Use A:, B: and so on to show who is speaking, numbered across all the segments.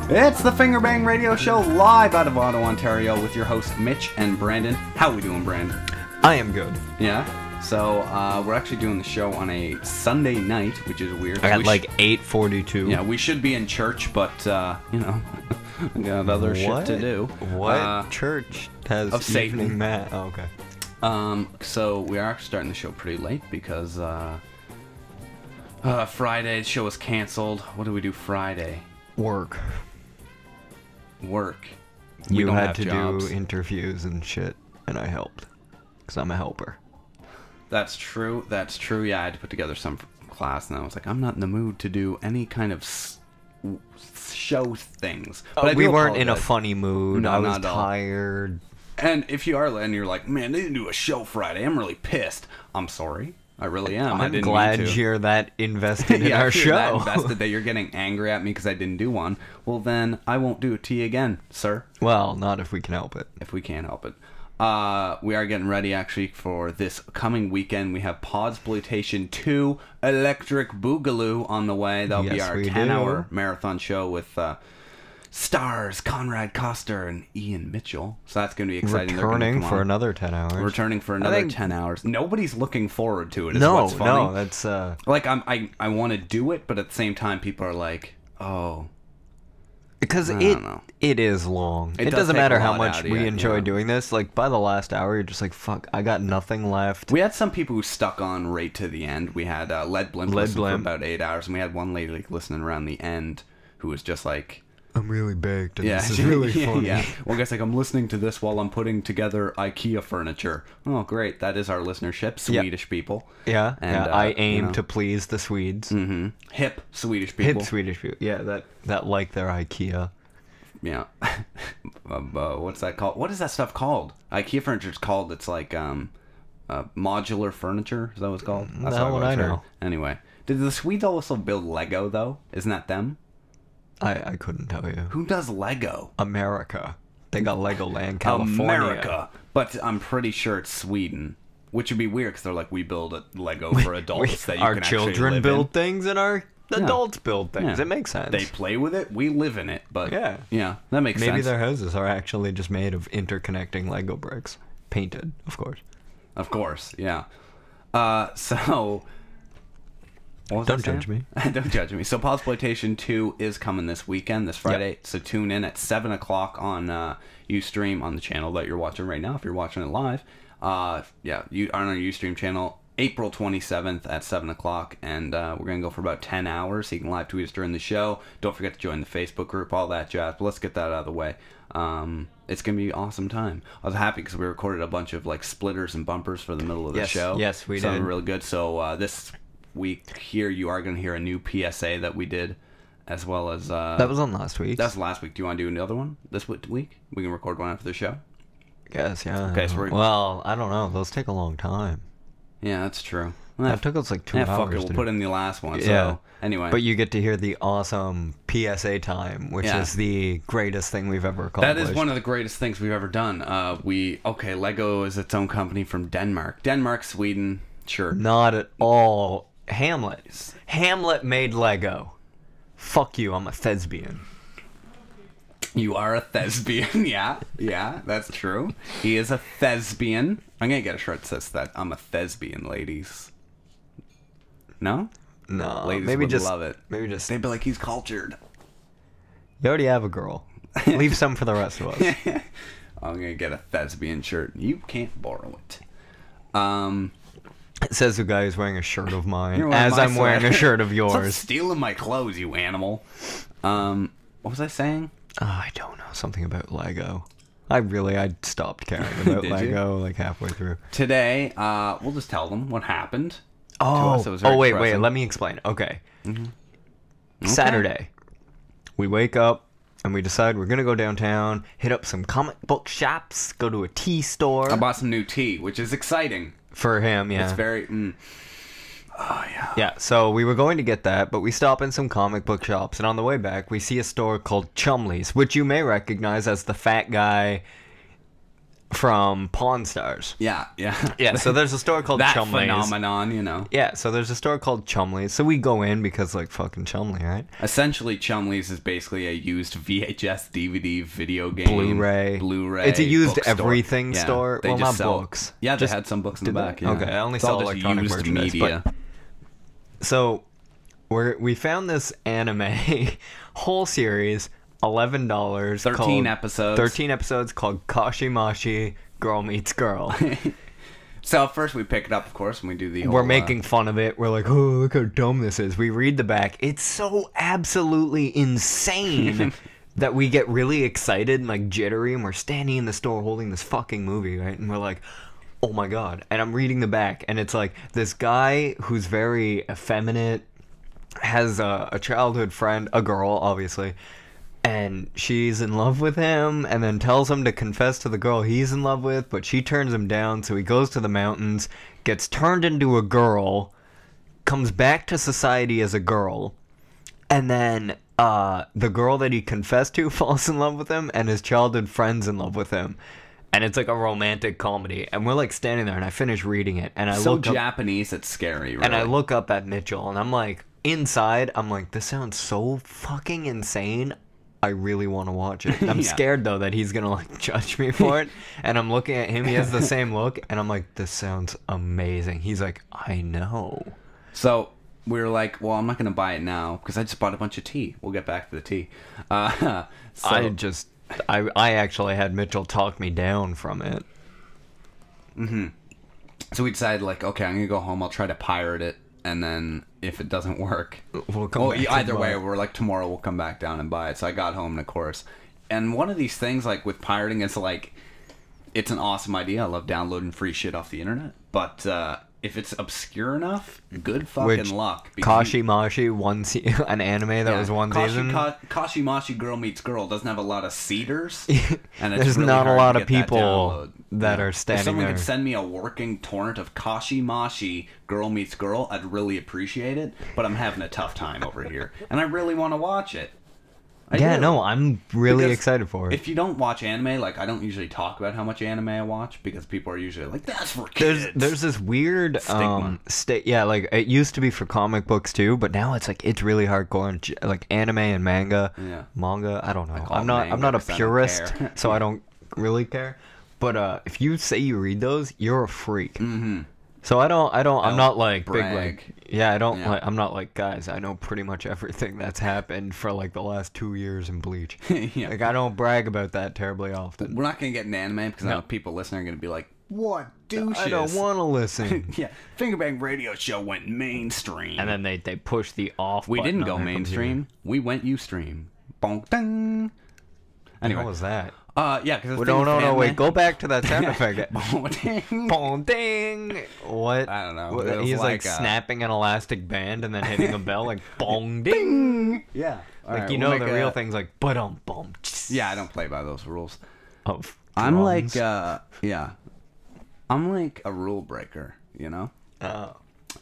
A: It's the Fingerbang Radio Show live out of Ottawa, Ontario with your hosts Mitch and Brandon. How we doing, Brandon?
B: I am good.
A: Yeah? So, we're actually doing the show on a Sunday night, which is weird.
B: I got like 8:42.
A: Yeah, we should be in church, but, you know, we got other shit to do.
B: What church has
A: of Satan.
B: evening mass? Oh, okay.
A: So we are actually starting the show pretty late because, Friday, the show was canceled. What do we do Friday?
B: Work.
A: Work.
B: You had to do interviews and shit, and I helped. Because I'm a helper.
A: That's true. That's true. Yeah, I had to put together some class, and I was like, I'm not in the mood to do any kind of show things. But
B: we weren't in a funny mood.
A: No,
B: I was tired.
A: And if you are, and you're like, man, they didn't do a show Friday. I'm really pissed. I'm sorry. I really am.
B: I'm glad you're that invested in our show.
A: That invested that you're getting angry at me because I didn't do one. Well, then I won't do it to you again, sir.
B: Well, not if we can help it.
A: If we can't help it. We are getting ready, actually, for this coming weekend. We have Podxploitation 2 Electric Boogaloo on the way. That'll be our 10-hour marathon show with stars Conrad Koster and Ian Mitchell. So that's going to be exciting.
B: Returning for another 10 hours.
A: Returning for another 10 hours. Nobody's looking forward to it, is what's funny.
B: No, that's...
A: Like, I want to do it, but at the same time, people are like, oh...
B: Because it is long. It doesn't matter how much we enjoy doing this. Like, by the last hour, you're just like, fuck, I got nothing left.
A: We had some people who stuck on right to the end. We had Lead Blimp listen for about 8 hours, and we had one lady like listening around the end who was just like...
B: I'm really baked, and this is really funny.
A: Yeah. Well, I guess, like, I'm listening to this while I'm putting together IKEA furniture. Oh, great. That is our listenership. Swedish people.
B: Yeah. And, I aim to please the Swedes.
A: Mm-hmm. Hip Swedish people.
B: Hip Swedish people. Yeah, that like their IKEA.
A: Yeah. What's that called? What is that stuff called? IKEA furniture is called, it's like modular furniture. Is that what it's called?
B: That's what I know.
A: Anyway. Did the Swedes also build Lego, though? Isn't that them?
B: I couldn't tell you.
A: Who does Lego?
B: America. They got Legoland, California.
A: America. But I'm pretty sure it's Sweden. Which would be weird, because they're like, we build a Lego for adults that you can actually live in.
B: Our children build things, and our adults build things. It makes sense.
A: They play with it, we live in it. But yeah, that makes sense.
B: Maybe their houses are actually just made of interconnecting Lego bricks. Painted, of course.
A: Of course, yeah. So...
B: Don't judge me.
A: Don't judge me. So Podxploitation 2 is coming this weekend, this Friday. Yep. So tune in at 7 o'clock on uStream, on the channel that you're watching right now, if you're watching it live. On our uStream channel, April 27th at 7 o'clock. And we're going to go for about 10 hours. So you can live tweet us during the show. Don't forget to join the Facebook group, all that jazz. But let's get that out of the way. It's going to be an awesome time. I was happy because we recorded a bunch of like splitters and bumpers for the middle of the show.
B: Yes, we did.
A: Sounded really good. So this... week here you are going to hear a new PSA that we did, as well as
B: that was on last week.
A: That's last week. Do you want to do another one this week? We can record one after the show.
B: Yes, yeah.
A: Okay, so
B: well, I don't know. Those take a long time.
A: Yeah, that's true.
B: That took us like 2 hours.
A: Fuck it. We'll put in the last one. So,
B: yeah.
A: Anyway,
B: but you get to hear the awesome PSA time, which is the greatest thing we've ever accomplished.
A: That is one of the greatest things we've ever done. Lego is its own company from Denmark, Sweden. Sure.
B: Not at all. Hamlet made Lego. Fuck you, I'm a thespian.
A: You are a thespian, yeah, that's true. He is a thespian. I'm gonna get a shirt that says that. I'm a thespian, ladies. No?
B: No,
A: ladies
B: maybe
A: would
B: just
A: love it.
B: Maybe just
A: they'd be like, he's cultured.
B: You already have a girl. Leave some for the rest of us.
A: I'm gonna get a thespian shirt. You can't borrow it.
B: It says the guy who's wearing a shirt of mine as I'm wearing a shirt of yours.
A: Stop stealing my clothes, you animal. What was I saying?
B: I don't know. Something about Lego. I stopped caring about Lego like halfway through.
A: Today, we'll just tell them what happened.
B: Wait. Let me explain. Okay. Saturday, we wake up and we decide we're gonna go downtown, hit up some comic book shops, go to a tea store.
A: I bought some new tea, which is exciting.
B: For him, yeah.
A: It's very... Oh, yeah.
B: Yeah, so we were going to get that, but we stop in some comic book shops, and on the way back, we see a store called Chumley's, which you may recognize as the fat guy from Pawn Stars.
A: Yeah.
B: Yeah, so there's a store called
A: that
B: Chumley's.
A: phenomenon, you know.
B: Yeah, so there's a store called Chumley's. So we go in because, like, fucking Chumley, right?
A: Essentially, Chumley's is basically a used VHS, DVD, video game, Blu-ray.
B: It's a used everything store.
A: They
B: well,
A: just
B: not
A: sell
B: books.
A: Yeah, they had some books in the back. Yeah.
B: Okay, I only
A: it's
B: sell
A: all just
B: electronic
A: used
B: merchandise.
A: media.
B: But, so we found this anime whole series, $11.
A: 13 episodes.
B: 13 episodes called Kashimashi, Girl Meets Girl.
A: So at first we pick it up, of course, and we do the whole...
B: We're making fun of it. We're like, oh, look how dumb this is. We read the back. It's so absolutely insane that we get really excited and, like, jittery, and we're standing in the store holding this fucking movie, right? And we're like, oh my god. And I'm reading the back, and it's like this guy who's very effeminate, has a childhood friend, a girl, obviously, and she's in love with him, and then tells him to confess to the girl he's in love with, but she turns him down, so he goes to the mountains, gets turned into a girl, comes back to society as a girl, and then the girl that he confessed to falls in love with him, and his childhood friend's in love with him. And it's like a romantic comedy, and we're like standing there, and I finish reading it, and I look up,
A: Japanese, it's scary, really.
B: And I look up at Mitchell, and I'm like, inside, I'm like, this sounds so fucking insane. I really want to watch it. I'm scared, though, that he's going to, like, judge me for it. And I'm looking at him. He has the same look. And I'm like, this sounds amazing. He's like, I know.
A: So we were like, well, I'm not going to buy it now because I just bought a bunch of tea. We'll get back to the tea.
B: I actually had Mitchell talk me down from it.
A: Mm-hmm. So we decided, like, okay, I'm going to go home. I'll try to pirate it. And then if it doesn't work,
B: we'll come back
A: either way, we're like, tomorrow we'll come back down and buy it. So I got home, and of course, and one of these things, like with pirating, is like, it's an awesome idea. I love downloading free shit off the internet, but if it's obscure enough, good fucking luck.
B: Kashimashi, an anime that was one season.
A: Kashimashi Girl Meets Girl doesn't have a lot of seeders, and it's
B: there's
A: really
B: not
A: hard
B: a lot
A: to
B: of
A: get
B: people that are standing
A: If someone
B: there.
A: could send me a working torrent of Kashimashi Girl Meets Girl, I'd really appreciate it, but I'm having a tough time over here, and I really want to watch it.
B: I'm really excited for it.
A: If you don't watch anime, like, I don't usually talk about how much anime I watch because people are usually like, that's for kids.
B: There's this weird
A: stigma.
B: Like, it used to be for comic books too, but now it's like, it's really hardcore, and like anime and manga. I don't know. I'm not a purist, so I don't really care. But if you say you read those, you're a freak.
A: Mm-hmm.
B: So I'm not like
A: brag.
B: big, like, I'm not like, guys, I know pretty much everything that's happened for like the last 2 years in Bleach. Like, I don't brag about that terribly often.
A: We're not going to get an anime because I know people listening are going to be like, what douches?
B: I don't want to listen.
A: Fingerbang Radio Show went mainstream.
B: And then they push the off
A: We
B: button
A: didn't go mainstream. We went uStream. Bonk ding. Anyway.
B: What was that?
A: Because
B: no, wait, go back to that sound effect.
A: Ding.
B: Bong ding. What?
A: I don't know.
B: He's like snapping an elastic band and then hitting a bell like bong ding.
A: Yeah.
B: Like, you know, the real thing's like ba-dum bum.
A: Yeah, I don't play by those rules.
B: I'm
A: like, I'm like a rule breaker, you know?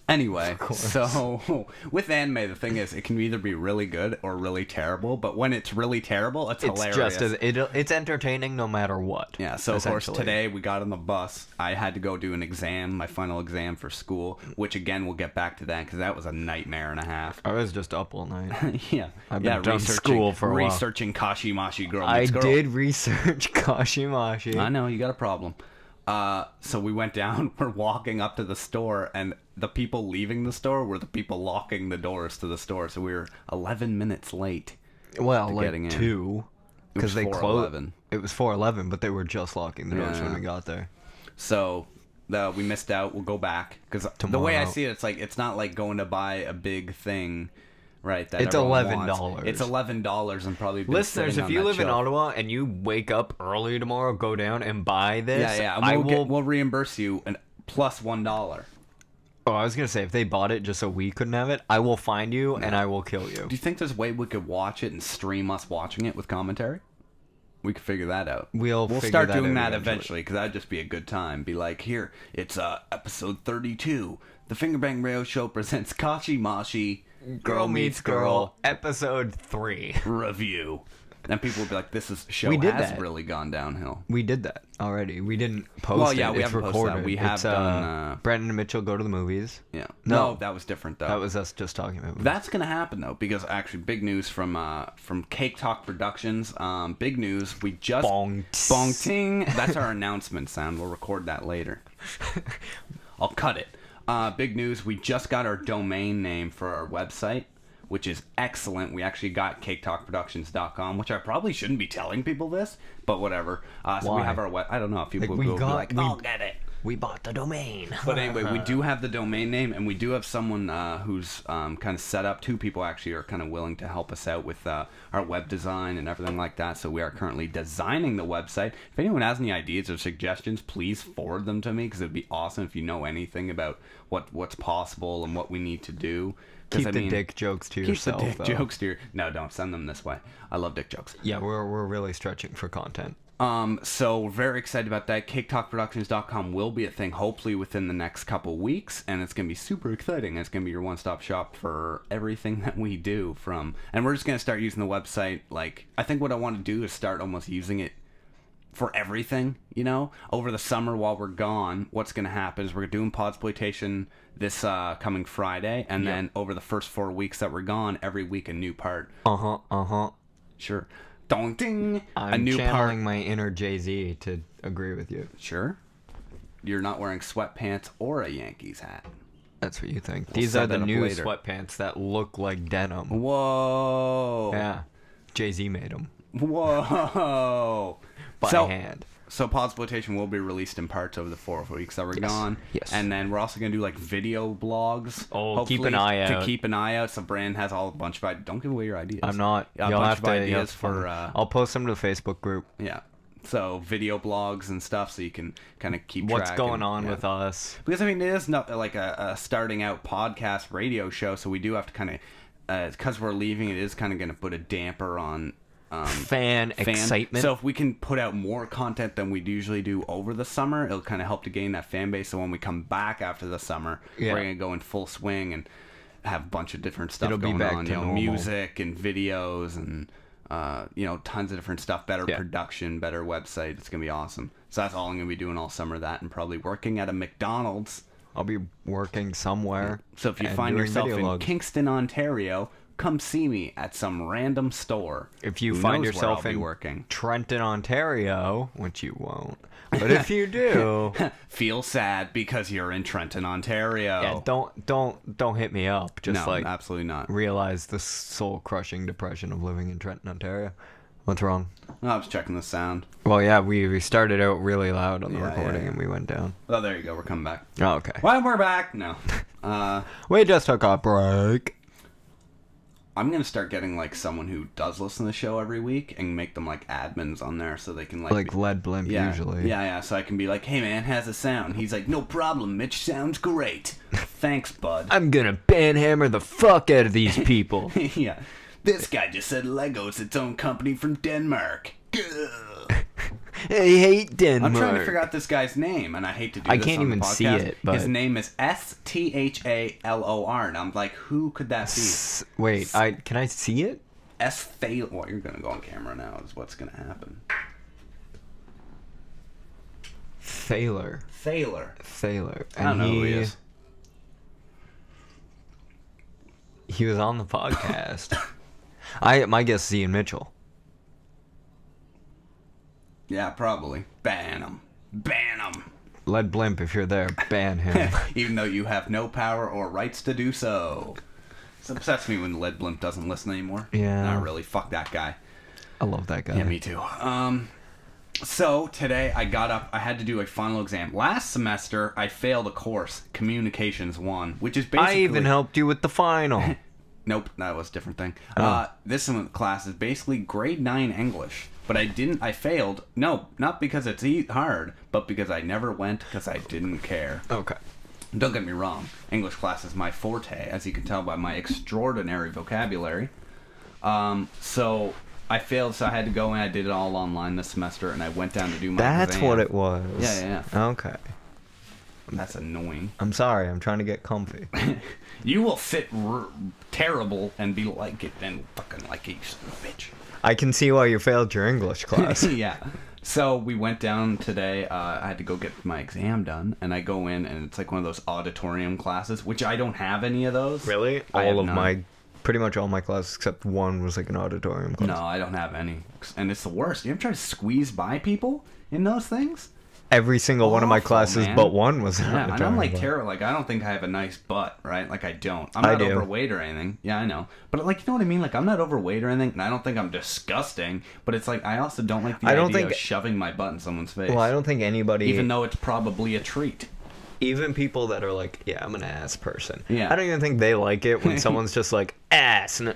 A: Anyway, so with anime, the thing is, it can either be really good or really terrible, but when it's really terrible, it's hilarious.
B: It's entertaining no matter what.
A: Yeah, so of course today we got on the bus. I had to go do an exam, my final exam for school, which again, we'll get back to that because that was a nightmare and a half.
B: I was just up all night.
A: I've been done
B: school for a while.
A: Researching Kashimashi Girl Meets Girl.
B: I did research Kashimashi.
A: I know, you got a problem. So we went down, we're walking up to the store, and the people leaving the store were the people locking the doors to the store, so we were 11 minutes late.
B: Well, like getting 2, because they closed. It was 4:11, but they were just locking the doors when we got there.
A: So we missed out. We'll go back, because the way I see it, it's like, it's not like going to buy a big thing. Right,
B: it's $11.
A: It's $11 and probably been
B: listeners. If you live in Ottawa and you wake up early tomorrow, go down and buy this.
A: We'll reimburse you plus $1.
B: Oh, I was gonna say, if they bought it just so we couldn't have it, I will find you and I will kill you.
A: Do you think there's a way we could watch it and stream us watching it with commentary? We could figure that out.
B: We'll
A: start doing that eventually, because that'd just be a good time. Be like, here, it's episode 32. The Fingerbang Radio Show presents Kashimashi Girl Meets Girl,
B: episode 3
A: review. And people will be like, "This show
B: We did
A: has
B: that.
A: really gone downhill."
B: We did that already. We didn't post
A: Well, yeah,
B: it.
A: we
B: It's
A: haven't posted
B: recorded.
A: that. We have done.
B: Brandon and Mitchell go to the movies.
A: Yeah.
B: No.
A: No, that was different though.
B: That was us just talking about movies.
A: That's gonna happen though, because actually, big news from Cake Talk Productions. Big news. We just
B: Bong.
A: bong ting. That's our announcement sound. We'll record that later. I'll cut it. Big news. We just got our domain name for our website, which is excellent. We actually got caketalkproductions.com, which I probably shouldn't be telling people this, but whatever. So
B: Why?
A: we have our I don't know if people
B: Like,
A: will be like, I'll get it.
B: We bought the domain.
A: But anyway, we do have the domain name, and we do have someone who's kind of set up. 2 people actually are kind of willing to help us out with our web design and everything like that. So we are currently designing the website. If anyone has any ideas or suggestions, please forward them to me, because it'd be awesome if you know anything about what's possible and what we need to do.
B: Keep the dick jokes to yourself.
A: Keep the dick
B: though.
A: jokes to your... No, don't send them this way. I love dick jokes.
B: Yeah, we're really stretching for content.
A: So we're very excited about that. CakeTalkProductions.com will be a thing hopefully within the next couple weeks, and it's going to be super exciting. It's going to be your one-stop shop for everything that we do and we're just going to start using the website. Like, I think what I want to do is start almost using it for everything, over the summer while we're gone. What's going to happen is we're doing Podxploitation this coming Friday, and then over the first 4 weeks that we're gone, every week a new part. Sure. Dong ding.
B: I'm
A: a new
B: channeling
A: part.
B: my inner Jay-Z to agree with you.
A: Sure. You're not wearing sweatpants or a Yankees hat.
B: That's what you think.
A: We'll
B: These
A: set
B: are the
A: that up
B: new
A: later.
B: sweatpants that look like denim.
A: Whoa.
B: Yeah. Jay-Z made them.
A: Whoa.
B: By hand.
A: So Podxploitation will be released in parts over the 4 weeks that we're gone.
B: Yes.
A: And then we're also going to do like video blogs.
B: Oh, keep an
A: hopefully,
B: eye out.
A: To keep an eye out. So Brand has a bunch of ideas. Don't give away your ideas.
B: I'm not.
A: A
B: You'll
A: bunch
B: have
A: of
B: to,
A: ideas
B: for.
A: for...
B: I'll post them to the Facebook group.
A: Yeah. So video blogs and stuff, so you can kind of keep
B: What's
A: track
B: going on with us.
A: Because, I mean, it is not like a starting out podcast radio show, so we do have to kind of... because we're leaving, it is kind of going to put a damper on...
B: fan excitement.
A: So if we can put out more content than we usually do over the summer, it'll kind of help to gain that fan base. So when we come back after the summer, we're going to go in full swing and have a bunch of different stuff going on. Music and videos and tons of different stuff. Better production, better website. It's going to be awesome. So that's all I'm going to be doing all summer. That and probably working at a McDonald's.
B: I'll be working somewhere.
A: So if you find yourself in Kingston, Ontario, come see me at some random store.
B: If you find yourself in
A: working.
B: Trenton, Ontario, which you won't, but if you do,
A: feel sad because you're in Trenton, Ontario.
B: Yeah, don't hit me up. Just
A: no, absolutely not.
B: Realize the soul-crushing depression of living in Trenton, Ontario. What's wrong?
A: I was checking the sound.
B: Well, yeah, we started out really loud on the recording and we went down.
A: Oh, there you go. We're coming back.
B: Oh, okay.
A: Well, we're back. No.
B: We just took a break.
A: I'm going to start getting, like, someone who does listen to the show every week and make them, like, admins on there so they can,
B: like Lead Blimp, usually.
A: Yeah, so I can be like, hey, man, how's it sound? He's like, no problem, Mitch, sounds great. Thanks, bud.
B: I'm going to banhammer the fuck out of these people.
A: Yeah. This guy just said Lego's its own company from Denmark.
B: I hate Denmark.
A: I'm trying to figure out this guy's name, and I hate to do this. I
B: can't even see it. But...
A: His name is Sthalor, and I'm like, who could that be?
B: Wait, can I see it?
A: Sthalor. Well, you're gonna go on camera now. Is what's gonna happen.
B: Thalor.
A: I don't know who he is.
B: He was on the podcast. My guess is Ian Mitchell.
A: Yeah, probably. Ban him.
B: Lead Blimp, if you're there, ban him.
A: Even though you have no power or rights to do so. It upsets me when Lead Blimp doesn't listen anymore.
B: Yeah.
A: Not really. Fuck that guy.
B: I love that guy.
A: Yeah, me too. So today I got up. I had to do a final exam. Last semester I failed a course, Communications 1, which is basically...
B: I even helped you with the final.
A: Nope, that was a different thing.
B: Oh.
A: This class is basically grade 9 English. But I failed. No, not because it's hard, but because I never went because I didn't care.
B: Okay.
A: Don't get me wrong. English class is my forte, as you can tell by my extraordinary vocabulary. So I failed, so I had to go in. I did it all online this semester, and I went down to do my exam.
B: That's what it was.
A: Yeah.
B: Okay.
A: That's annoying.
B: I'm sorry. I'm trying to get comfy.
A: You will sit terrible and be like it and fucking like it, you son of a bitch.
B: I can see why you failed your English class.
A: Yeah. So we went down today. I had to go get my exam done, and I go in, and it's like one of those auditorium classes, which I don't have any of those.
B: Really? Pretty much all my classes except one was like an auditorium class.
A: No, I don't have any, and it's the worst. You ever try to squeeze by people in those things?
B: Every single one of my classes,
A: man.
B: but one was.
A: Yeah, and I'm like terrible. Like, I don't think I have a nice butt, right? Like, I don't. I'm not overweight or anything. Yeah, I know. But like, you know what I mean? Like, I'm not overweight or anything, and I don't think I'm disgusting. But it's like, I also don't like the idea of shoving my butt in someone's face.
B: Well, I don't think anybody,
A: even though it's probably a treat.
B: Even people that are like, yeah, I'm an ass person.
A: Yeah.
B: I don't even think they like it when someone's just like, ass. And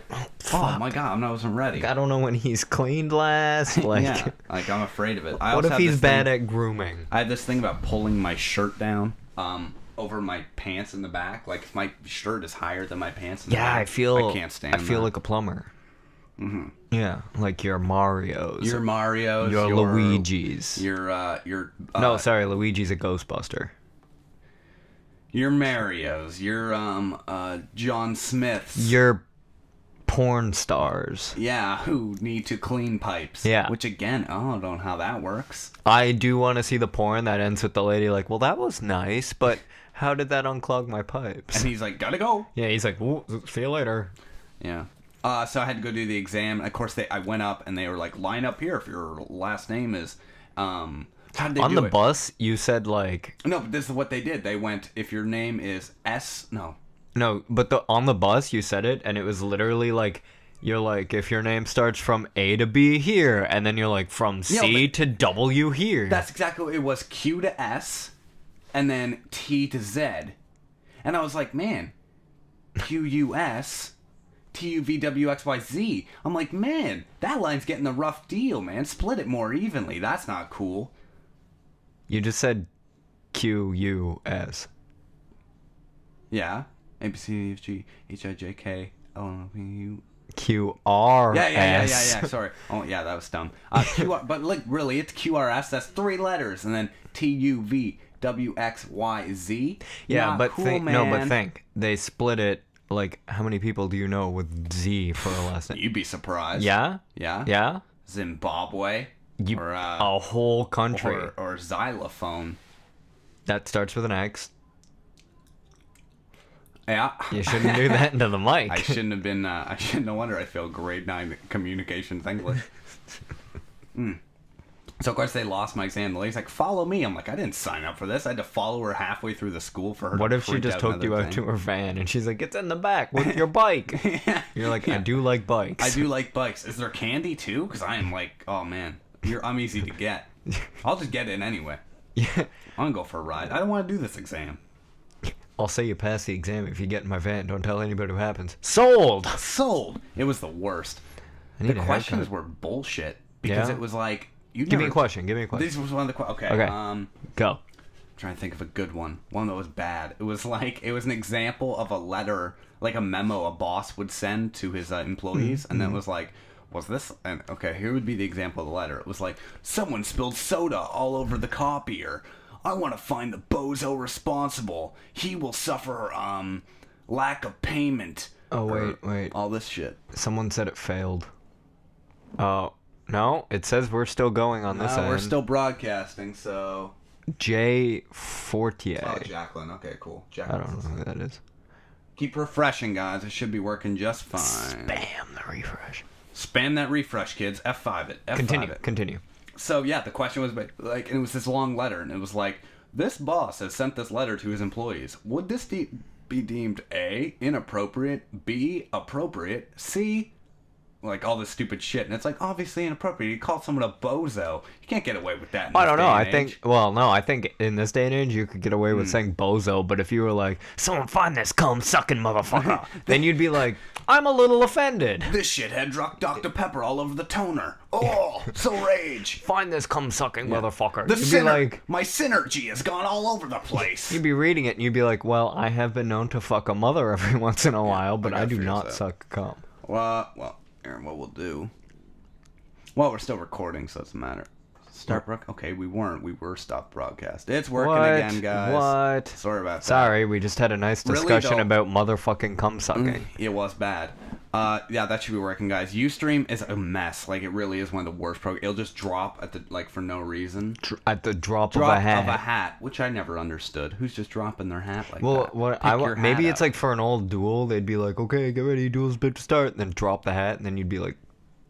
A: oh my god, I wasn't ready.
B: Like, I don't know when he's cleaned last. Like,
A: yeah, like I'm afraid of it.
B: What if he's bad at grooming?
A: I have this thing about pulling my shirt down over my pants in the back. Like, if my shirt is higher than my pants in the back, I can't stand
B: I feel like a plumber.
A: Mm-hmm.
B: Yeah, like your Marios.
A: Your Marios.
B: Your Luigis.
A: Your
B: no, sorry, Luigi's a Ghostbuster.
A: Your Marios, your John Smiths,
B: your porn stars.
A: Yeah, who need to clean pipes.
B: Yeah.
A: Which again, I don't know how that works.
B: I do want to see the porn that ends with the lady like, well, that was nice, but how did that unclog my pipes?
A: And he's like, gotta go.
B: Yeah, he's like, ooh, see you later.
A: Yeah. So I had to go do the exam. Of course, I went up and they were like, line up here if your last name is how did they
B: on
A: do
B: the
A: it?
B: Bus, you said like...
A: No, but this is what they did. They went, if your name is S...
B: No, but on the bus, you said it, and it was literally like... You're like, if your name starts from A to B here, and then you're like, from C to W here.
A: That's exactly what it was. Q to S, and then T to Z. And I was like, man, Q-U-S... T-U-V-W-X-Y-Z. I'm like, man, that line's getting a rough deal, man. Split it more evenly. That's not cool.
B: You just said Q-U-S.
A: Yeah. A, B, C, D, E, F, G, H, I, J, K, L, M, N, P, U.
B: Q-R-S.
A: Yeah. Sorry. Oh, yeah, that was dumb. Q-R, but, like, really, it's Q-R-S. That's 3 letters. And then T-U-V-W-X-Y-Z.
B: Yeah,
A: not
B: but
A: cool,
B: think...
A: man.
B: No, but think. They split it. Like, how many people do you know with Z for a last name?
A: You'd be surprised.
B: Yeah?
A: Yeah?
B: Yeah?
A: Zimbabwe. Or,
B: a whole country.
A: Or xylophone.
B: That starts with an X.
A: Yeah.
B: You shouldn't do that into the mic.
A: I shouldn't have been, no wonder I failed grade 9 communications English. So, of course, they lost my exam. The lady's like, follow me. I'm like, I didn't sign up for this. I had to follow her halfway through the school for her
B: What
A: to
B: if she
A: print
B: just
A: out
B: took you
A: another
B: out
A: thing.
B: to her van and she's like, it's in the back with your bike?
A: Yeah.
B: You're like, I do like bikes.
A: I do like bikes. Is there candy, too? Because I am like, oh, man, I'm easy to get. I'll just get in anyway.
B: Yeah.
A: I'm going to go for a ride. I don't want to do this exam.
B: I'll say you pass the exam if you get in my van. Don't tell anybody what happens. Sold!
A: Sold! It was the worst. The questions were bullshit. Because it was like...
B: Give me a question.
A: This was one of the questions. Okay.
B: Go.
A: I'm trying to think of a good one. One that was bad. It was an example of a letter, like a memo a boss would send to his employees. And then it was like, was this... And okay, here would be the example of the letter. It was like, someone spilled soda all over the copier. I want to find the bozo responsible. He will suffer lack of payment.
B: Oh, wait.
A: All this shit.
B: Someone said it failed. Oh, no. It says we're still going on this end.
A: We're still broadcasting, so...
B: J. Fortier.
A: Oh, Jacqueline. Okay, cool.
B: I don't know who that is.
A: Keep refreshing, guys. It should be working just fine.
B: Spam the refresh.
A: Spam that refresh, kids. F5 it. F5
B: Continue.
A: So, yeah, the question was, like, and it was this long letter, and it was like, this boss has sent this letter to his employees. Would this be deemed A, inappropriate, B, appropriate, C, like all this stupid shit? And it's like, obviously inappropriate. You call someone a bozo. You can't get away with that in
B: I don't know.
A: I
B: think in this day and age you could get away with saying bozo, but if you were like, someone find this cum-sucking motherfucker, then you'd be like, I'm a little offended.
A: This shithead dropped Dr. Pepper all over the toner. Oh, so rage.
B: Find this cum-sucking motherfucker.
A: My synergy has gone all over the place.
B: You'd be reading it and you'd be like, well, I have been known to fuck a mother every once in a while, but I do not suck cum.
A: Well, Aaron, what we'll do... Well, we're still recording, so it doesn't matter. Start broadcast. Okay, we weren't. We were stopped broadcast. It's working
B: What?
A: again, guys.
B: What?
A: Sorry about that.
B: Sorry, we just had a nice discussion about motherfucking cum sucking.
A: It was bad. Yeah, that should be working, guys. uStream is a mess. Like, it really is one of the worst programs. It'll just drop at the for no reason.
B: At the drop of a hat.
A: Which I never understood. Who's just dropping their hat like
B: well,
A: that?
B: What maybe it's like for an old duel, they'd be like, okay, get ready, duel's about to start, and then drop the hat, and then you'd be like,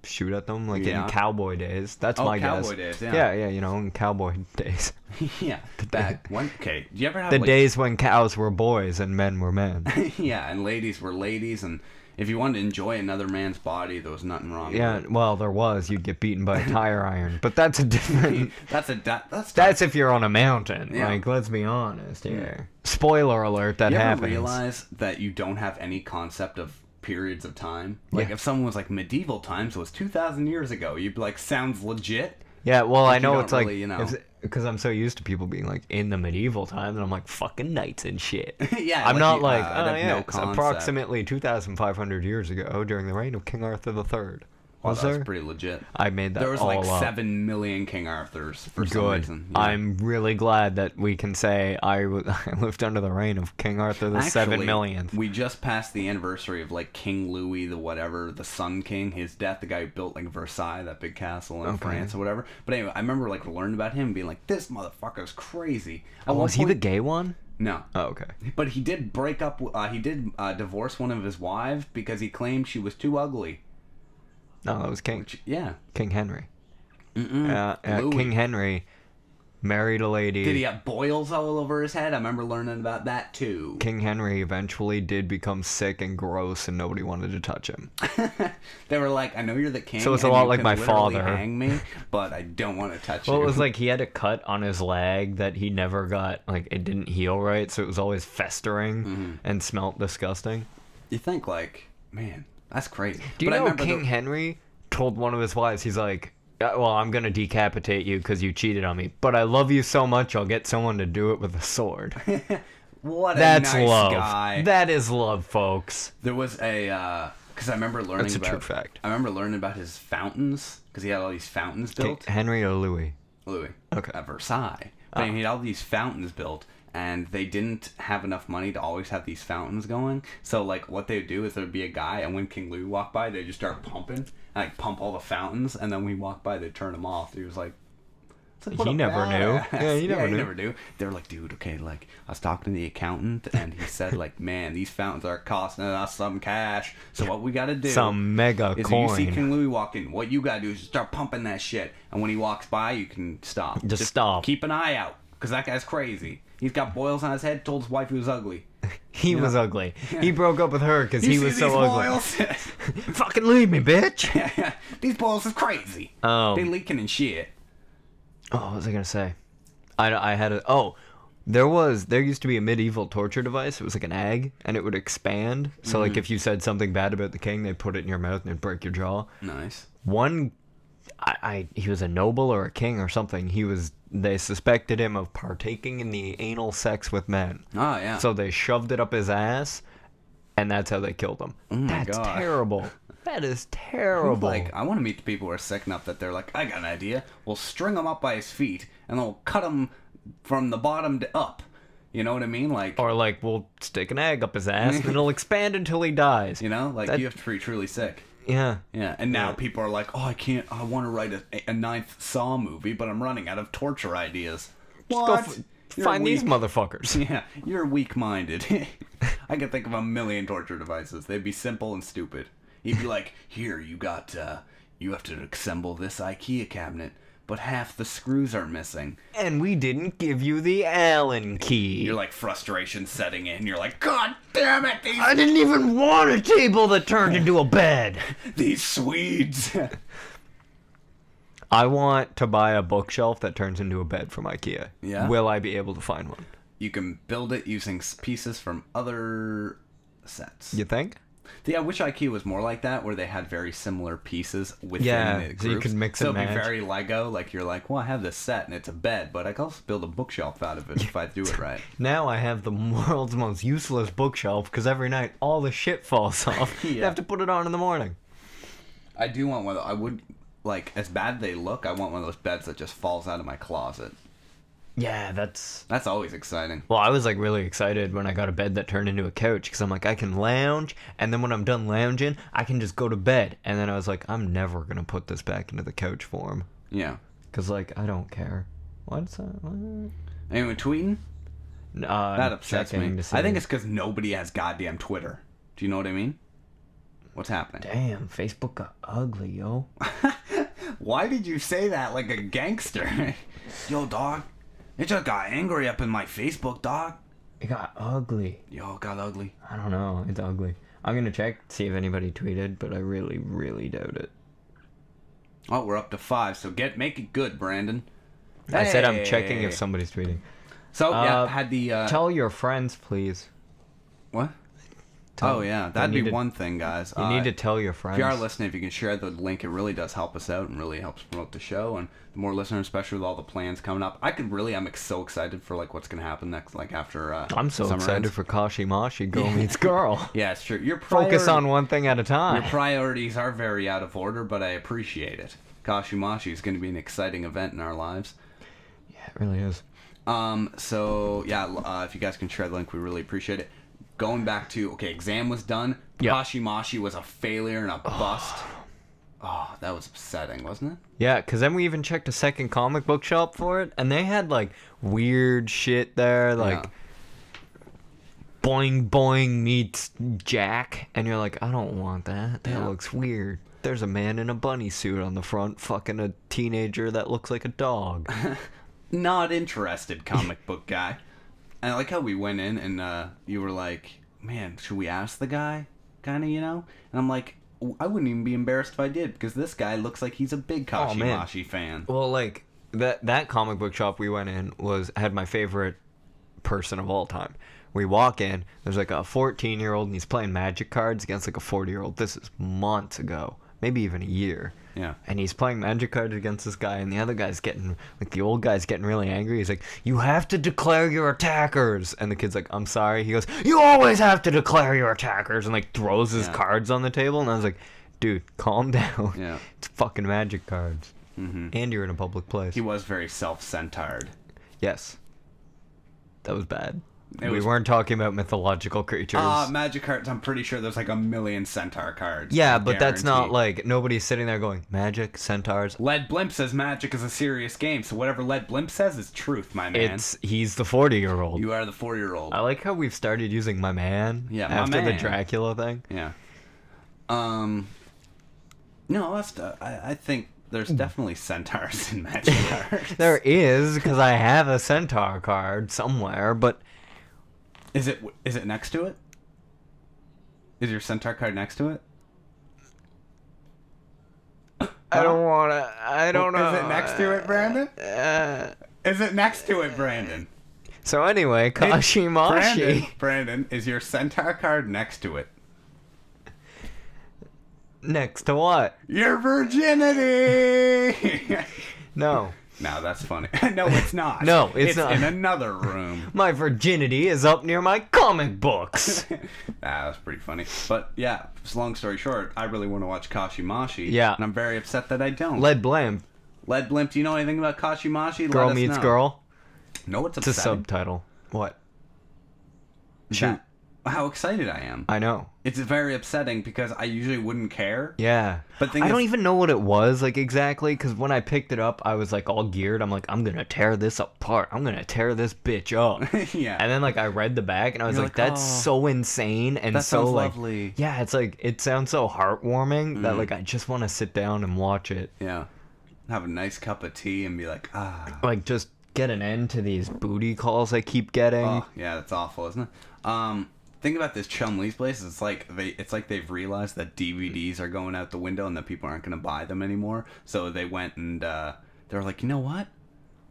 B: shoot at them like in cowboy days. That's my guess.
A: Cowboy days, yeah.
B: Yeah, you know, in cowboy days.
A: Yeah. Back when do you ever have
B: the days when cows were boys and men were men?
A: Yeah, and ladies were ladies, and if you wanted to enjoy another man's body, there was nothing wrong with it.
B: Well, there was. You'd get beaten by a tire iron, but that's a different.
A: that's
B: if you're on a mountain. Yeah. Like, let's be honest here. Spoiler alert. That happens.
A: You ever realize that you don't have any concept of periods of time? Like, if someone was like medieval times, it was 2,000 years ago, you'd be like, sounds legit.
B: Yeah, well, I know it's
A: really,
B: like, because I'm so used to people being like in the medieval times, and I'm like fucking knights and shit.
A: Yeah,
B: I'm not like, it's approximately 2,500 years ago during the reign of King Arthur III.
A: That's pretty legit.
B: I made that.
A: There was
B: all
A: like
B: up.
A: 7 million King Arthurs for some reason.
B: Yeah. I'm really glad that we can say I lived under the reign of King Arthur the 7 millionth.
A: We just passed the anniversary of like King Louis the Sun King, his death, the guy who built like Versailles, that big castle in France or whatever. But anyway, I remember like learning about him and being like, this motherfucker's crazy.
B: Was he the gay one?
A: No.
B: Oh, okay.
A: But he did break up. He did divorce one of his wives because he claimed she was too ugly.
B: No, that was King. King Henry.
A: King
B: Henry married a lady.
A: Did he have boils all over his head? I remember learning about that too.
B: King Henry eventually did become sick and gross, and nobody wanted to touch him.
A: They were like, "I know you're the king."
B: So it's a lot like my father.
A: Hang me, but I don't want to touch you.
B: Well, it was like he had a cut on his leg that he never got. Like, it didn't heal right, so it was always festering and smelt disgusting.
A: You think like, man, that's crazy.
B: Do you know King Henry told one of his wives, he's like, well, I'm going to decapitate you because you cheated on me, but I love you so much I'll get someone to do it with a sword. That's nice love. Guy. That is love, folks.
A: There was a, because I remember learning
B: That's a true fact.
A: I remember learning about his fountains, because he had all these fountains built.
B: Henry or Louis?
A: Louis.
B: Okay.
A: At Versailles. But he had all these fountains built, and they didn't have enough money to always have these fountains going. So, like, what they would do is there would be a guy, and when King Louis walked by, they'd just start pumping, and, like, pump all the fountains, and then when he walked by, they'd turn them off. He was like,
B: he never knew. Yeah, he never
A: knew. They were like, dude, okay, like, I was talking to the accountant, and he said, like, man, these fountains are costing us some cash, so what we gotta do
B: some mega
A: is
B: coin.
A: You see King Louis walking, what you gotta do is just start pumping that shit, and when he walks by, you can stop.
B: Just stop.
A: Keep an eye out, because that guy's crazy. He's got boils on his head, told his wife he was ugly.
B: He was ugly. He broke up with her because he was so ugly. Fucking leave me, bitch.
A: These boils is crazy. They leaking and shit.
B: Oh, what was I gonna say? I had a there used to be a medieval torture device. It was like an egg, and it would expand. So like if you said something bad about the king, they'd put it in your mouth and it'd break your jaw.
A: Nice.
B: He was a noble or a king or something. They suspected him of partaking in the anal sex with men.
A: Oh, yeah.
B: So they shoved it up his ass, and that's how they killed him.
A: Oh my
B: That's
A: God.
B: Terrible. That is terrible.
A: Like, I want to meet the people who are sick enough that they're like, I got an idea. We'll string him up by his feet, and then we'll cut him from the bottom to up. You know what I mean? Like,
B: or like, we'll stick an egg up his ass, and it'll expand until he dies.
A: You know? Like, you have to be truly sick.
B: Yeah.
A: Yeah, and now people are like, I want to write a ninth Saw movie, but I'm running out of torture ideas. What?
B: Find these motherfuckers.
A: Yeah, you're weak-minded. I could think of a million torture devices. They'd be simple and stupid. You'd be like, here, you have to assemble this IKEA cabinet, but half the screws are missing.
B: And we didn't give you the Allen key.
A: You're like frustration setting in. You're like, God damn it!
B: I didn't even want a table that turned into a bed.
A: These Swedes.
B: I want to buy a bookshelf that turns into a bed from IKEA.
A: Yeah.
B: Will I be able to find one?
A: You can build it using pieces from other sets.
B: You think?
A: Yeah, I wish IKEA was more like that, where they had very similar pieces within the groups.
B: So you can mix and match.
A: So it'd be very Lego, like you're like, well, I have this set and it's a bed, but I can also build a bookshelf out of it if I do it right.
B: Now I have the world's most useless bookshelf, because every night all the shit falls off. You have to put it on in the morning.
A: I do want one. I would like, as bad they look, I want one of those beds that just falls out of my closet.
B: Yeah, that's
A: always exciting.
B: Well, I was like really excited when I got a bed that turned into a couch because I'm like, I can lounge, and then when I'm done lounging, I can just go to bed. And then I was like, I'm never gonna put this back into the couch form.
A: Yeah.
B: Cause like I don't care. What's that? What?
A: Anyone tweeting? That upsets me. I think it's because nobody has goddamn Twitter. Do you know what I mean? What's happening?
B: Damn, Facebook got ugly, yo.
A: Why did you say that like a gangster? Yo, dog. It just got angry up in my Facebook, dog.
B: It got ugly.
A: Yo, it got ugly.
B: I don't know. It's ugly. I'm gonna check, see if anybody tweeted, but I really, really doubt it.
A: Oh, we're up to 5, so make it good, Brandon.
B: I said I'm checking if somebody's tweeting.
A: So, yeah, had the...
B: Tell your friends, please.
A: What? Oh, yeah. That'd be one thing, guys.
B: You need to tell your friends.
A: If you are listening, if you can share the link, it really does help us out and really helps promote the show. And the more listeners, especially with all the plans coming up, I'm so excited for like what's going to happen next, like after
B: I'm so excited
A: ends.
B: for Kashimashi, Girl Meets Girl.
A: Yeah, it's true.
B: Focus on one thing at a time.
A: Your priorities are very out of order, but I appreciate it. Kashimashi is going to be an exciting event in our lives.
B: Yeah, it really is.
A: So, yeah, if you guys can share the link, we really appreciate it. Going back to, exam was done.
B: Yep.
A: Kashimashi was a failure and a bust. Oh, that was upsetting, wasn't it?
B: Yeah, because then we even checked a second comic book shop for it, and they had, like, weird shit there, like, Boing Boing meets Jack, and you're like, I don't want that. That looks weird. There's a man in a bunny suit on the front fucking a teenager that looks like a dog.
A: Not interested, comic book guy. And I like how we went in and you were like, man, should we ask the guy? Kind of, And I'm like, I wouldn't even be embarrassed if I did, because this guy looks like he's a big Kashimashi fan.
B: Well, like, that comic book shop we went in had my favorite person of all time. We walk in, there's like a 14-year-old, and he's playing Magic cards against like a 40-year-old. This is months ago, maybe even a year.
A: Yeah.
B: And he's playing Magic cards against this guy, and the other guy's the old guy's getting really angry. He's like, you have to declare your attackers. And the kid's like, I'm sorry. He goes, you always have to declare your attackers, and like throws his cards on the table. And I was like, dude, calm down.
A: Yeah.
B: It's fucking Magic cards.
A: Mm-hmm.
B: And you're in a public place.
A: He was very self-centered.
B: Yes. That was bad. We weren't talking about mythological creatures.
A: Magic cards, I'm pretty sure there's like 1 million centaur cards.
B: Yeah, but that's not like, nobody's sitting there going, magic, centaurs.
A: Led Blimp says magic is a serious game, so whatever Led Blimp says is truth, my man.
B: He's the 40-year-old.
A: You are the 40-year-old.
B: I like how we've started using my man after the Dracula thing.
A: Yeah. No, I think there's definitely centaurs in magic cards.
B: There is, because I have a centaur card somewhere, but...
A: Is it next to it? Is your centaur card next to it?
B: I don't want to... I don't know.
A: Is it next to it, Brandon? Is it next to it, Brandon?
B: So anyway, Kashimashi...
A: Brandon, is your centaur card next to it?
B: Next to what?
A: Your virginity!
B: No.
A: No, that's funny. No, it's not.
B: No, it's not.
A: In another room.
B: My virginity is up near my comic books.
A: That's pretty funny. But yeah, long story short, I really want to watch Kashimashi.
B: Yeah.
A: And I'm very upset that I don't.
B: Led Blimp.
A: Led Blimp, do you know anything about Kashimashi?
B: Girl Meets Girl?
A: No, it's
B: upsetting. It's a subtitle. What? Shoot.
A: How excited I am.
B: I know.
A: It's very upsetting because I usually wouldn't care.
B: Yeah. But I don't even know what it was, like, exactly, because when I picked it up, I was, like, all geared. I'm like, I'm going to tear this apart. I'm going to tear this bitch up.
A: Yeah.
B: And then, like, I read the back, and I was like, that's so insane and
A: that
B: so,
A: sounds
B: like...
A: lovely.
B: Yeah, it's, like, it sounds so heartwarming that, like, I just want to sit down and watch it.
A: Yeah. Have a nice cup of tea and be like, ah.
B: Like, just get an end to these booty calls I keep getting.
A: Oh, yeah, that's awful, isn't it? Think about this Chum-Lee's place. It's like they've realized that DVDs are going out the window and that people aren't going to buy them anymore. So they went and they were like, you know what?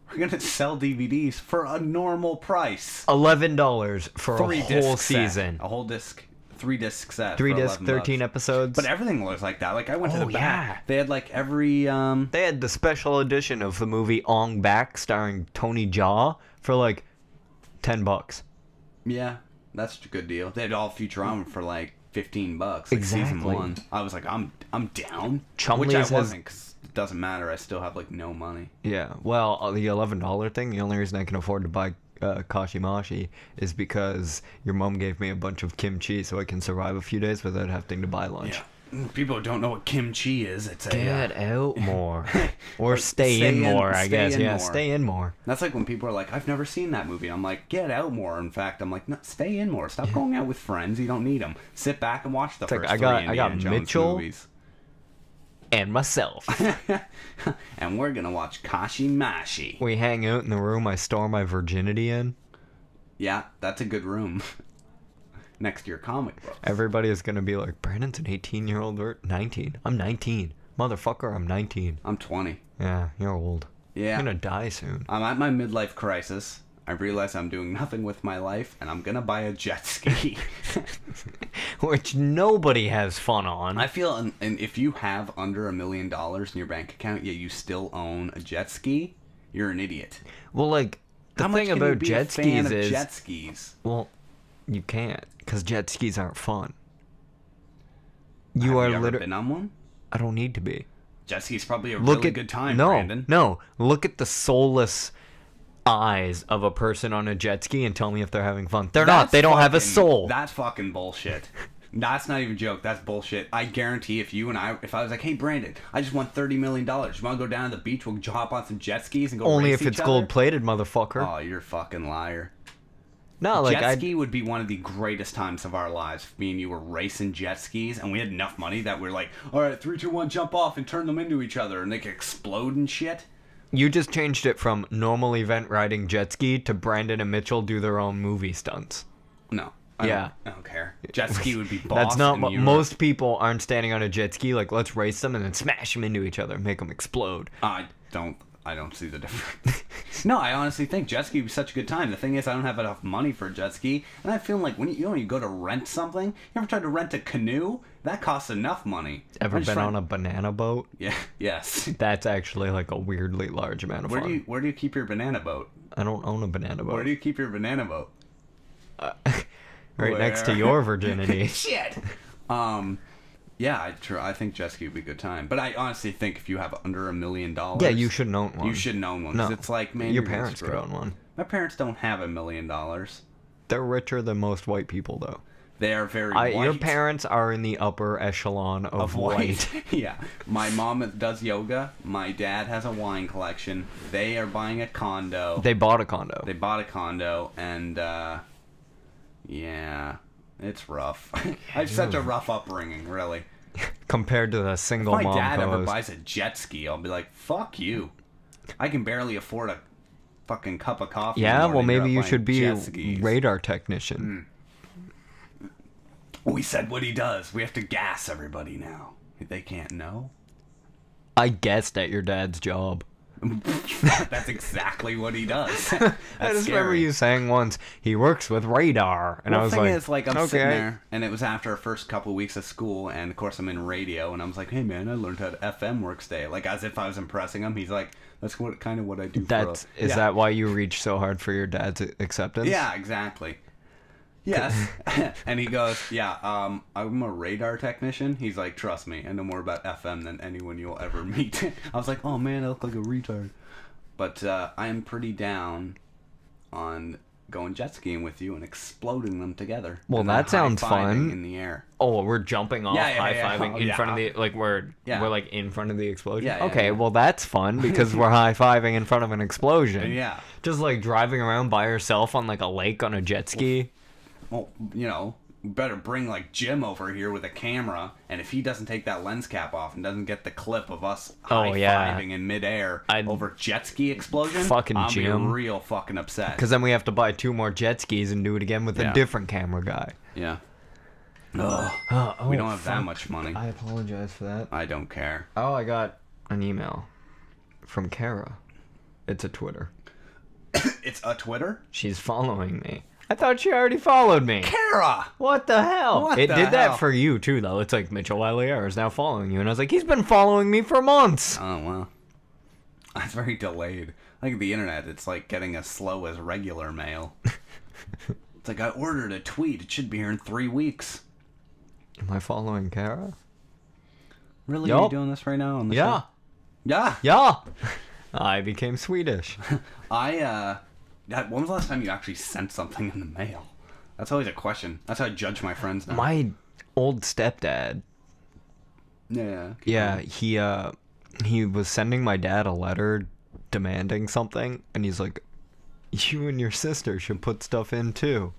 A: We're going to sell DVDs for a normal price.
B: $11 for a whole season.
A: A whole disc. 3-disc set.
B: 3-disc, 13 episodes.
A: But everything was like that. Like, I went to the back. They had like every...
B: They had the special edition of the movie Ong Bak starring Tony Jaa for like $10.
A: Yeah. That's a good deal. They had all Futurama for like $15. Like season 1. I was like, I'm down. Which I wasn't, because it doesn't matter. I still have like no money.
B: Yeah. Well, the $11 thing, the only reason I can afford to buy Kashimashi is because your mom gave me a bunch of kimchi so I can survive a few days without having to buy lunch.
A: Yeah. People don't know what kimchi is. It's
B: get out more. Or stay in more, I guess. Yeah, stay in more.
A: That's like when people are like, I've never seen that movie. I'm like, get out more. In fact, I'm like, no, stay in more. Stop going out with friends. You don't need them. Sit back and watch the first three Indiana Jones
B: Mitchell
A: movies.
B: And myself.
A: And we're going to watch Kashimashi.
B: We hang out in the room I store my virginity in.
A: Yeah, that's a good room. Next to your comic books.
B: Everybody is going to be like, Brandon's an 18-year-old. 19. I'm 19. Motherfucker, I'm 19.
A: I'm 20.
B: Yeah, you're old.
A: Yeah.
B: I'm going to die soon.
A: I'm at my midlife crisis. I realize I'm doing nothing with my life, and I'm going to buy a jet ski.
B: Which nobody has fun on.
A: I feel, and if you have under $1 million in your bank account, yet you still own a jet ski, you're an idiot.
B: Well, like, the thing about jet skis is...
A: jet skis?
B: Well, you can't, because jet skis aren't fun.
A: Have you ever been on one?
B: I don't need to be.
A: Jet ski's probably a really good time, Brandon.
B: No, look at the soulless eyes of a person on a jet ski and tell me if they're having fun. They're not. They don't have a soul.
A: That's fucking bullshit. That's not even a joke. That's bullshit. I guarantee if I was like, hey, Brandon, I just won $30 million. You want to go down to the beach? We'll hop on some jet skis and go
B: Only
A: race
B: if it's
A: each other?
B: gold-plated, motherfucker.
A: Oh, you're a fucking liar.
B: No, like
A: jet ski would be one of the greatest times of our lives. Me and you were racing jet skis, and we had enough money that we're like, all right, 3, 2, 1, jump off and turn them into each other, and they could explode and shit.
B: You just changed it from normal event riding jet ski to Brandon and Mitchell do their own movie stunts.
A: No. I don't care. Jet ski would be boss.
B: That's not what most people aren't standing on a jet ski like, let's race them and then smash them into each other, make them explode.
A: I don't see the difference. No, I honestly think jet ski would be such a good time. The thing is, I don't have enough money for a jet ski, and I feel like when you go to rent something, you ever tried to rent a canoe? That costs enough money.
B: Ever been on a banana boat?
A: Yeah, yes.
B: That's actually like a weirdly large amount of fun.
A: Where do you keep your banana boat?
B: I don't own a banana boat.
A: Where do you keep your banana boat?
B: Right next to your virginity.
A: Shit. Yeah, I think jet ski would be a good time. But I honestly think if you have under $1 million...
B: Yeah, you shouldn't own one.
A: You shouldn't own one. No. It's like, man,
B: your parents could own one.
A: My parents don't have $1 million.
B: They're richer than most white people, though.
A: They are very white.
B: Your parents are in the upper echelon of white.
A: Yeah. My mom does yoga. My dad has a wine collection. They are buying a condo.
B: They bought a condo.
A: And, yeah... It's rough. I have such a rough upbringing, really.
B: Compared to the single mom.
A: If my dad ever buys a jet ski, I'll be like, fuck you. I can barely afford a fucking cup of coffee.
B: Yeah, well, maybe you should be a radar technician.
A: We said what he does. We have to gas everybody now. They can't know.
B: I guessed at your dad's job.
A: That's exactly what he does.
B: I just remember you saying once, he works with radar. And I was like,
A: the thing is, I'm sitting there, and it was after our first couple of weeks of school, and of course I'm in radio, and I was like, hey man, I learned how to FM works today. Like, as if I was impressing him. He's like, that's kind of what I do
B: Is that why you reached so hard for your dad's acceptance?
A: Yeah, exactly. Yes. And he goes, yeah, I'm a radar technician. He's like, trust me, I know more about FM than anyone you'll ever meet. I was like, oh man, I look like a retard. But I'm pretty down on going jet skiing with you and exploding them together.
B: Well, that sounds fun.
A: In the air.
B: Oh, we're jumping off, high-fiving in front of the, like, we're like in front of the explosion? Okay, well, that's fun because we're high-fiving in front of an explosion.
A: Yeah.
B: Just like driving around by yourself on like a lake on a jet ski.
A: Well, you know, we better bring like Jim over here with a camera, and if he doesn't take that lens cap off and doesn't get the clip of us high-fiving in midair over jet ski explosion,
B: fucking
A: I'll
B: Jim.
A: be real fucking upset.
B: Because then we have to buy 2 more jet skis and do it again with a different camera guy.
A: Yeah. We don't have that much money.
B: I apologize for that.
A: I don't care.
B: Oh, I got an email from Kara. It's a Twitter.
A: It's a Twitter?
B: She's following me. I thought she already followed me.
A: Kara!
B: What the hell? It did that for you, too, though. It's like, Mitchell Wiley is now following you. And I was like, he's been following me for months.
A: Oh, well. That's very delayed. Like the internet, it's like getting as slow as regular mail. It's like, I ordered a tweet. It should be here in 3 weeks.
B: Am I following Kara?
A: Really?
B: Yup.
A: Are you doing this right now on the
B: Yeah.
A: show? Yeah.
B: Yeah. I became Swedish.
A: When was the last time you actually sent something in the mail? That's always a question. That's how I judge my friends now.
B: My old stepdad.
A: Yeah.
B: Yeah, he was sending my dad a letter demanding something, and he's like, "You and your sister should put stuff in too."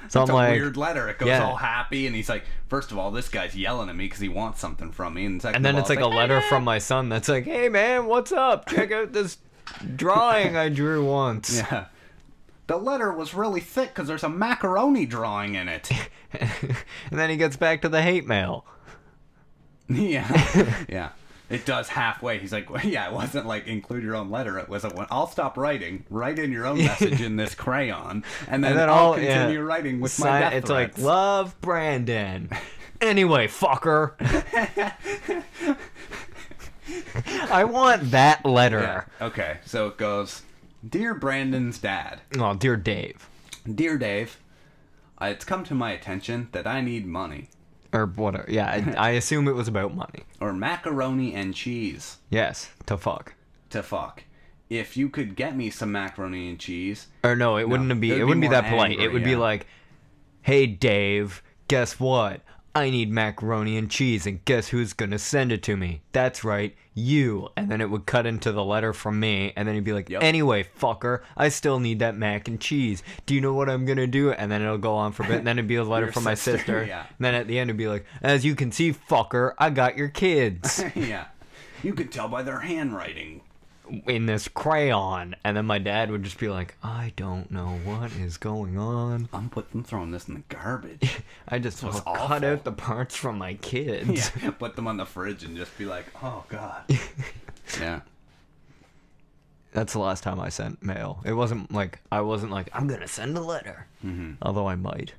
B: So
A: It's
B: I'm
A: a
B: like,
A: weird letter. It goes
B: yeah.
A: all happy, and he's like, first of all, this guy's yelling at me because he wants something from me, and second
B: and then
A: of all,
B: it's like a letter from my son that's like, "Hey man, what's up? Check out this drawing I drew once."
A: Yeah. The letter was really thick because there's a macaroni drawing in it.
B: And then he gets back to the hate mail.
A: Yeah. Yeah. It does halfway. He's like, well, yeah, it wasn't like include your own letter. It was I'll stop writing. Write in your own message in this crayon, and then I'll continue writing with my death
B: It's
A: threats.
B: like, love, Brandon. Anyway, fucker. I want that letter.
A: Yeah. Okay, so it goes, Dear Brandon's dad.
B: Oh, dear Dave.
A: Dear Dave, it's come to my attention that I need money.
B: Or whatever. Yeah, I assume it was about money.
A: Or macaroni and cheese.
B: Yes, to fuck.
A: To fuck. If you could get me some macaroni and cheese.
B: Or no, it wouldn't be
A: more
B: that polite.
A: angry,
B: It would be
A: yeah.
B: like, "Hey Dave, guess what? I need macaroni and cheese, and guess who's gonna send it to me? That's right, you." And then it would cut into the letter from me, and then he'd be like,
A: Yep.
B: "Anyway, fucker, I still need that mac and cheese. Do you know what I'm gonna do?" And then it'll go on for a bit, and then it'd be a letter
A: Your
B: from my
A: sister,
B: sister.
A: yeah.
B: And then at the end it'd be like, "As you can see, fucker, I got your kids
A: Yeah. You could tell by their handwriting.
B: in this crayon." And then my dad would just be like, "I don't know what is going on.
A: I'm throwing this in the garbage.
B: I just
A: was
B: cut
A: awful.
B: out the parts from my kids."
A: Yeah. Put them on the fridge and just be like, oh, God. Yeah.
B: That's the last time I sent mail. I wasn't like, I'm gonna send a letter.
A: Mm-hmm.
B: Although I might.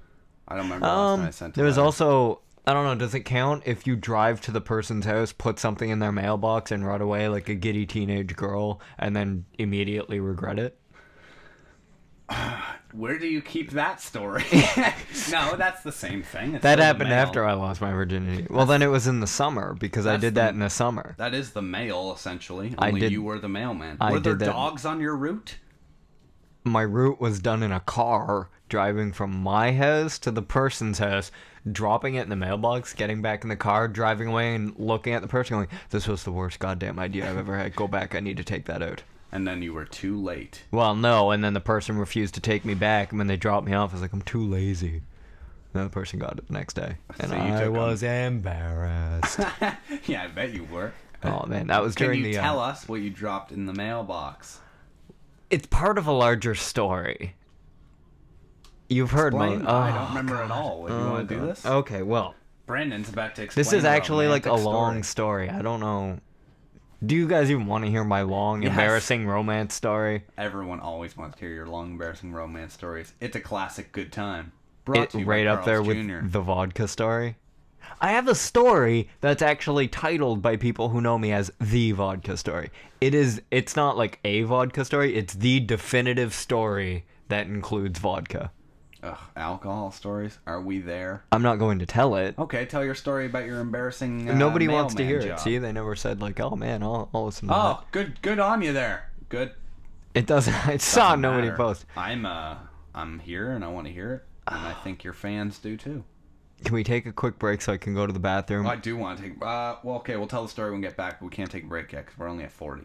A: I don't remember the last time I sent a
B: There was
A: letter.
B: also, I don't know, does it count if you drive to the person's house, put something in their mailbox, and run away like a giddy teenage girl, and then immediately regret it?
A: Where do you keep that story? No, that's the same thing. It's
B: That
A: still the
B: happened
A: mail.
B: after I lost my virginity. Well, then it was in the summer, because I
A: That's
B: did
A: the-
B: that in the summer.
A: That is the mail, essentially.
B: I
A: Only
B: did-
A: you were the mailman.
B: I
A: Were there
B: did that.
A: dogs on your route?
B: My route was done in a car, driving from my house to the person's house, dropping it in the mailbox, getting back in the car, driving away, and looking at the person going, "This was the worst goddamn idea I've ever had. Go back, I need to take that out."
A: And then you were too late.
B: Well, no, and then the person refused to take me back, and when they dropped me off, I was like, "I'm too lazy." Then the person got it the next day, and
A: So you
B: I
A: took 'em.
B: was embarrassed.
A: Yeah, I bet you were.
B: Oh man, that was
A: Can
B: during
A: you
B: the.
A: tell us what you dropped in the mailbox?
B: It's part of a larger story. You've heard
A: Explain?
B: my.
A: I don't remember at all. Would you want to do this?
B: Okay, well,
A: Brandon's about to explain.
B: this is
A: a
B: actually like a
A: romantic
B: long story. I don't know. Do you guys even want to hear my long,
A: Yes.
B: embarrassing romance story?
A: Everyone always wants to hear your long, embarrassing romance stories. It's a classic good time. Brought to you by
B: Right up there
A: Carl's
B: with
A: Jr.
B: the vodka story. I have a story that's actually titled by people who know me as the vodka story. It's not like a vodka story, it's the definitive story that includes vodka.
A: Ugh, alcohol stories? Are we there?
B: I'm not going to tell it.
A: Okay, tell your story about your embarrassing
B: Nobody wants to
A: mailman
B: hear
A: job.
B: it. See, they never said like, "Oh man, I'll listen to
A: Oh,
B: that."
A: good on you there. Good.
B: It doesn't. I saw
A: Doesn't
B: nobody
A: matter.
B: post.
A: I'm here and I want to hear it, and I think your fans do too.
B: Can we take a quick break so I can go to the bathroom?
A: I do want to take. Well, okay, we'll tell the story when we get back, but we can't take a break yet because we're only at 40.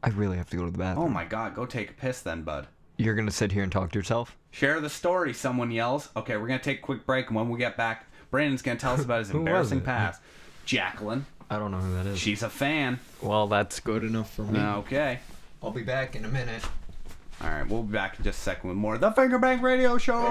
B: I really have to go to the bathroom.
A: Oh my God, go take a piss then, bud.
B: You're gonna sit here and talk to yourself?
A: Share the story, someone yells. Okay, we're going to take a quick break, and when we get back, Brandon's going to tell us about his
B: Who was
A: embarrassing
B: it?
A: past. Jacqueline.
B: I don't know who that is.
A: She's a fan.
B: Well, that's good enough for me.
A: Okay.
B: I'll be back in a minute.
A: Alright, we'll be back in just a second with more of the Fingerbang Radio Show!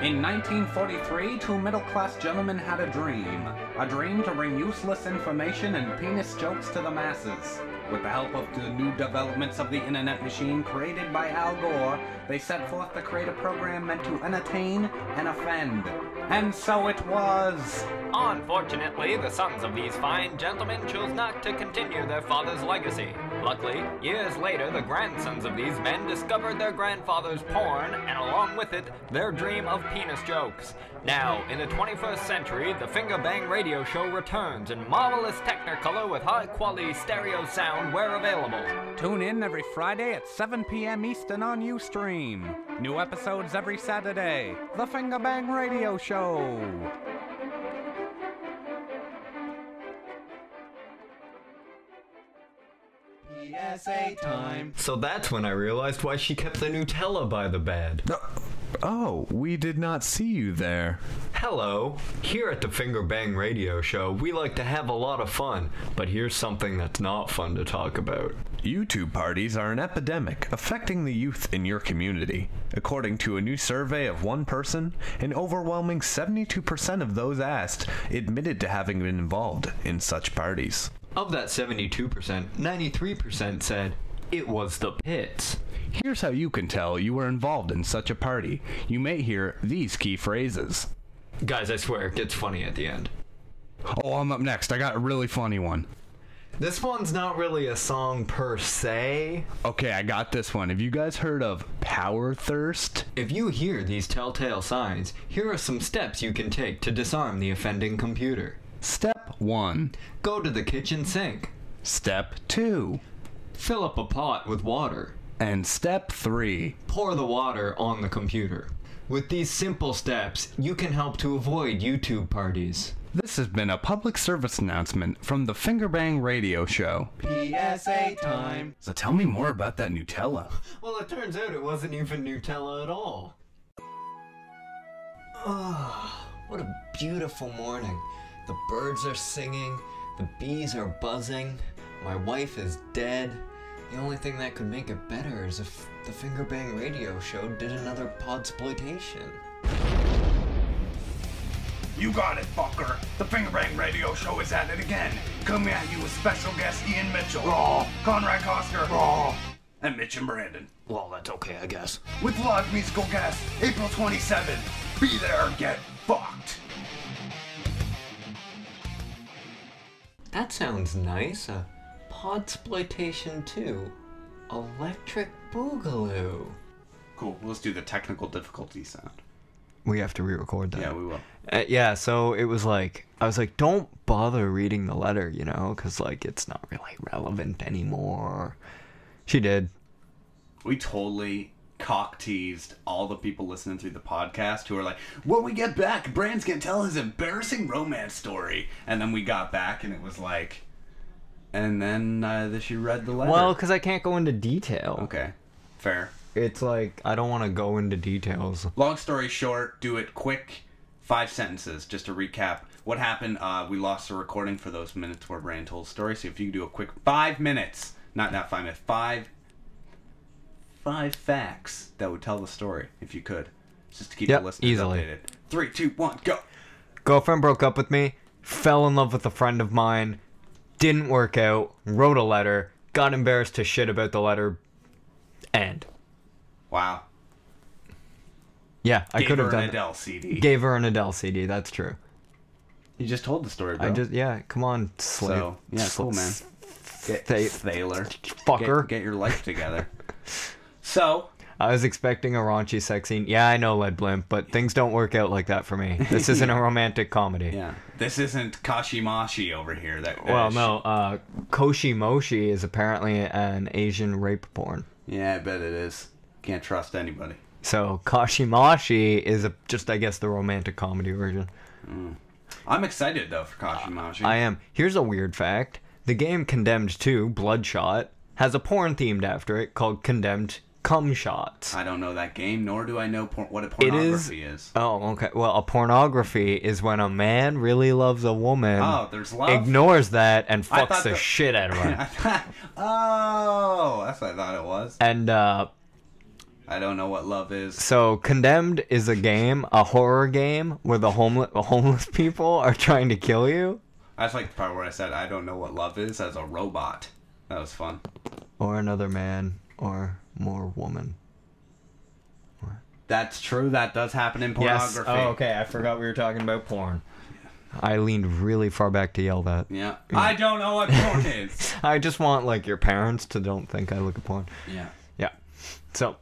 A: In 1943, two middle-class gentlemen had a dream. A dream to bring useless information and penis jokes to the masses. With the help of the new developments of the internet machine created by Al Gore, they set forth to create a program meant to entertain and offend. And so it was!
C: Unfortunately, the sons of these fine gentlemen chose not to continue their father's legacy. Luckily, years later, the grandsons of these men discovered their grandfather's porn, and along along with it, their dream of penis jokes. Now, in the 21st century, the Fingerbang Radio Show returns in marvelous Technicolor with high-quality stereo sound where available.
A: Tune in every Friday at 7 p.m. Eastern on uStream. New episodes every Saturday. The Fingerbang Radio Show. PSA time.
B: So that's when I realized why she kept the Nutella by the bed.
D: Oh, we did not see you there.
B: Hello. Here at the Fingerbang Radio Show, we like to have a lot of fun, but here's something that's not fun to talk about.
D: YouTube parties are an epidemic affecting the youth in your community. According to a new survey of one person, an overwhelming 72% of those asked admitted to having been involved in such parties.
B: Of that 72%, 93% said it was the pits.
D: Here's how you can tell you were involved in such a party. You may hear these key phrases.
B: Guys, I swear, it gets funny at the end.
D: Oh, I'm up next. I got a really funny one.
B: This one's not really a song per se.
D: Okay, I got this one. Have you guys heard of power thirst?
B: If you hear these telltale signs, here are some steps you can take to disarm the offending computer.
D: Step 1.
B: Go to the kitchen sink.
D: Step 2.
B: Fill up a pot with water.
D: And step 3.
B: Pour the water on the computer. With these simple steps, you can help to avoid YouTube parties.
D: This has been a public service announcement from the Fingerbang Radio Show.
A: PSA time.
D: So tell me more about that Nutella.
B: Well, it turns out it wasn't even Nutella at all. Oh, what a beautiful morning. The birds are singing, the bees are buzzing, my wife is dead. The only thing that could make it better is if the Fingerbang Radio Show did another Podxploitation.
E: You got it, fucker. The Fingerbang Radio Show is at it again. Coming at you with special guest Ian Mitchell, Conrad Kosker, and Mitch and Brandon.
B: Well, that's okay, I guess.
E: With live musical guests, April 27th. Be there or get fucked.
B: That sounds nice. Podxploitation 2. Electric Boogaloo.
A: Cool. Let's do the technical difficulty sound.
B: We have to re-record that.
A: Yeah, we will.
B: Yeah, so it was like, I was like, don't bother reading the letter, you know, because, like, it's not really relevant anymore. She did.
A: We totally cock-teased all the people listening through the podcast who are like, when we get back, Brand's gonna tell his embarrassing romance story. And then we got back and it was like, and then she read the letter.
B: Well, because I can't go into detail.
A: Okay, fair.
B: It's like, I don't want to go into details.
A: Long story short, do it quick. 5 sentences, just to recap. What happened, we lost the recording for those minutes where Brand told the story, so if you could do a quick 5 minutes, not 5 minutes, 5 facts that would tell the story, if you could. Just to keep the listeners
B: easily
A: updated. 3, 2, 1, go!
B: Girlfriend broke up with me, fell in love with a friend of mine, didn't work out, wrote a letter, got embarrassed to shit about the letter, and...
A: Wow.
B: Yeah, I could have done
A: an Adele CD.
B: Gave her an Adele CD, that's true.
A: You just told the story, bro.
B: Come on, slave.
A: So, yeah, cool, man. Sailor.
B: Fucker.
A: Get your life together. So...
B: I was expecting a raunchy sex scene. Yeah, I know, Led Blimp, but things don't work out like that for me. This isn't a romantic comedy.
A: Yeah. This isn't Kashimashi over here.
B: Kashimashi is apparently an Asian rape porn.
A: Yeah, I bet it is. Can't trust anybody.
B: So, Kashimashi is I guess, the romantic comedy version.
A: I'm excited, though, for Kashimashi.
B: I am. Here's a weird fact. The game Condemned 2, Bloodshot, has a porn themed after it called Condemned Cum Shots.
A: I don't know that game, nor do I know what a pornography is.
B: Oh, okay. Well, a pornography is when a man really loves a woman.
A: Oh, there's love?
B: Ignores that and fucks the shit out of her.
A: Oh, that's what I thought it was.
B: And,
A: I don't know what love is.
B: So, Condemned is a horror game, where the homeless people are trying to kill you.
A: I just like the part where I said, I don't know what love is, as a robot. That was fun.
B: Or another man, or more woman.
A: That's true, that does happen in pornography.
B: Yes. Oh, okay, I forgot we were talking about porn. I leaned really far back to yell that.
A: Yeah. I don't know what porn is.
B: I just want, like, your parents to don't think I look at porn.
A: Yeah.
B: Yeah. So...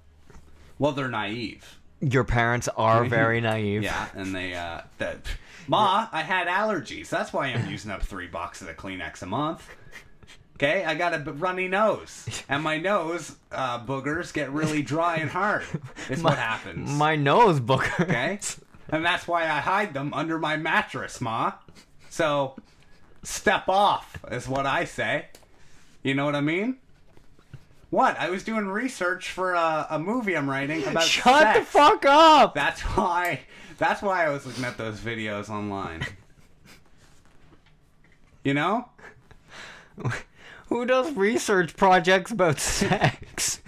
A: Well, they're naive.
B: Your parents are very naive.
A: Yeah, and they, Ma, I had allergies. That's why I'm using up 3 boxes of Kleenex a month. Okay, I got a runny nose. And my nose boogers get really dry and hard. It's what happens.
B: My nose booger.
A: Okay? And that's why I hide them under my mattress, Ma. So, step off, is what I say. You know what I mean? What? I was doing research for a movie I'm writing about
B: Shut
A: sex.
B: the fuck up!
A: That's why I was looking at those videos online. You know?
B: Who does research projects about sex?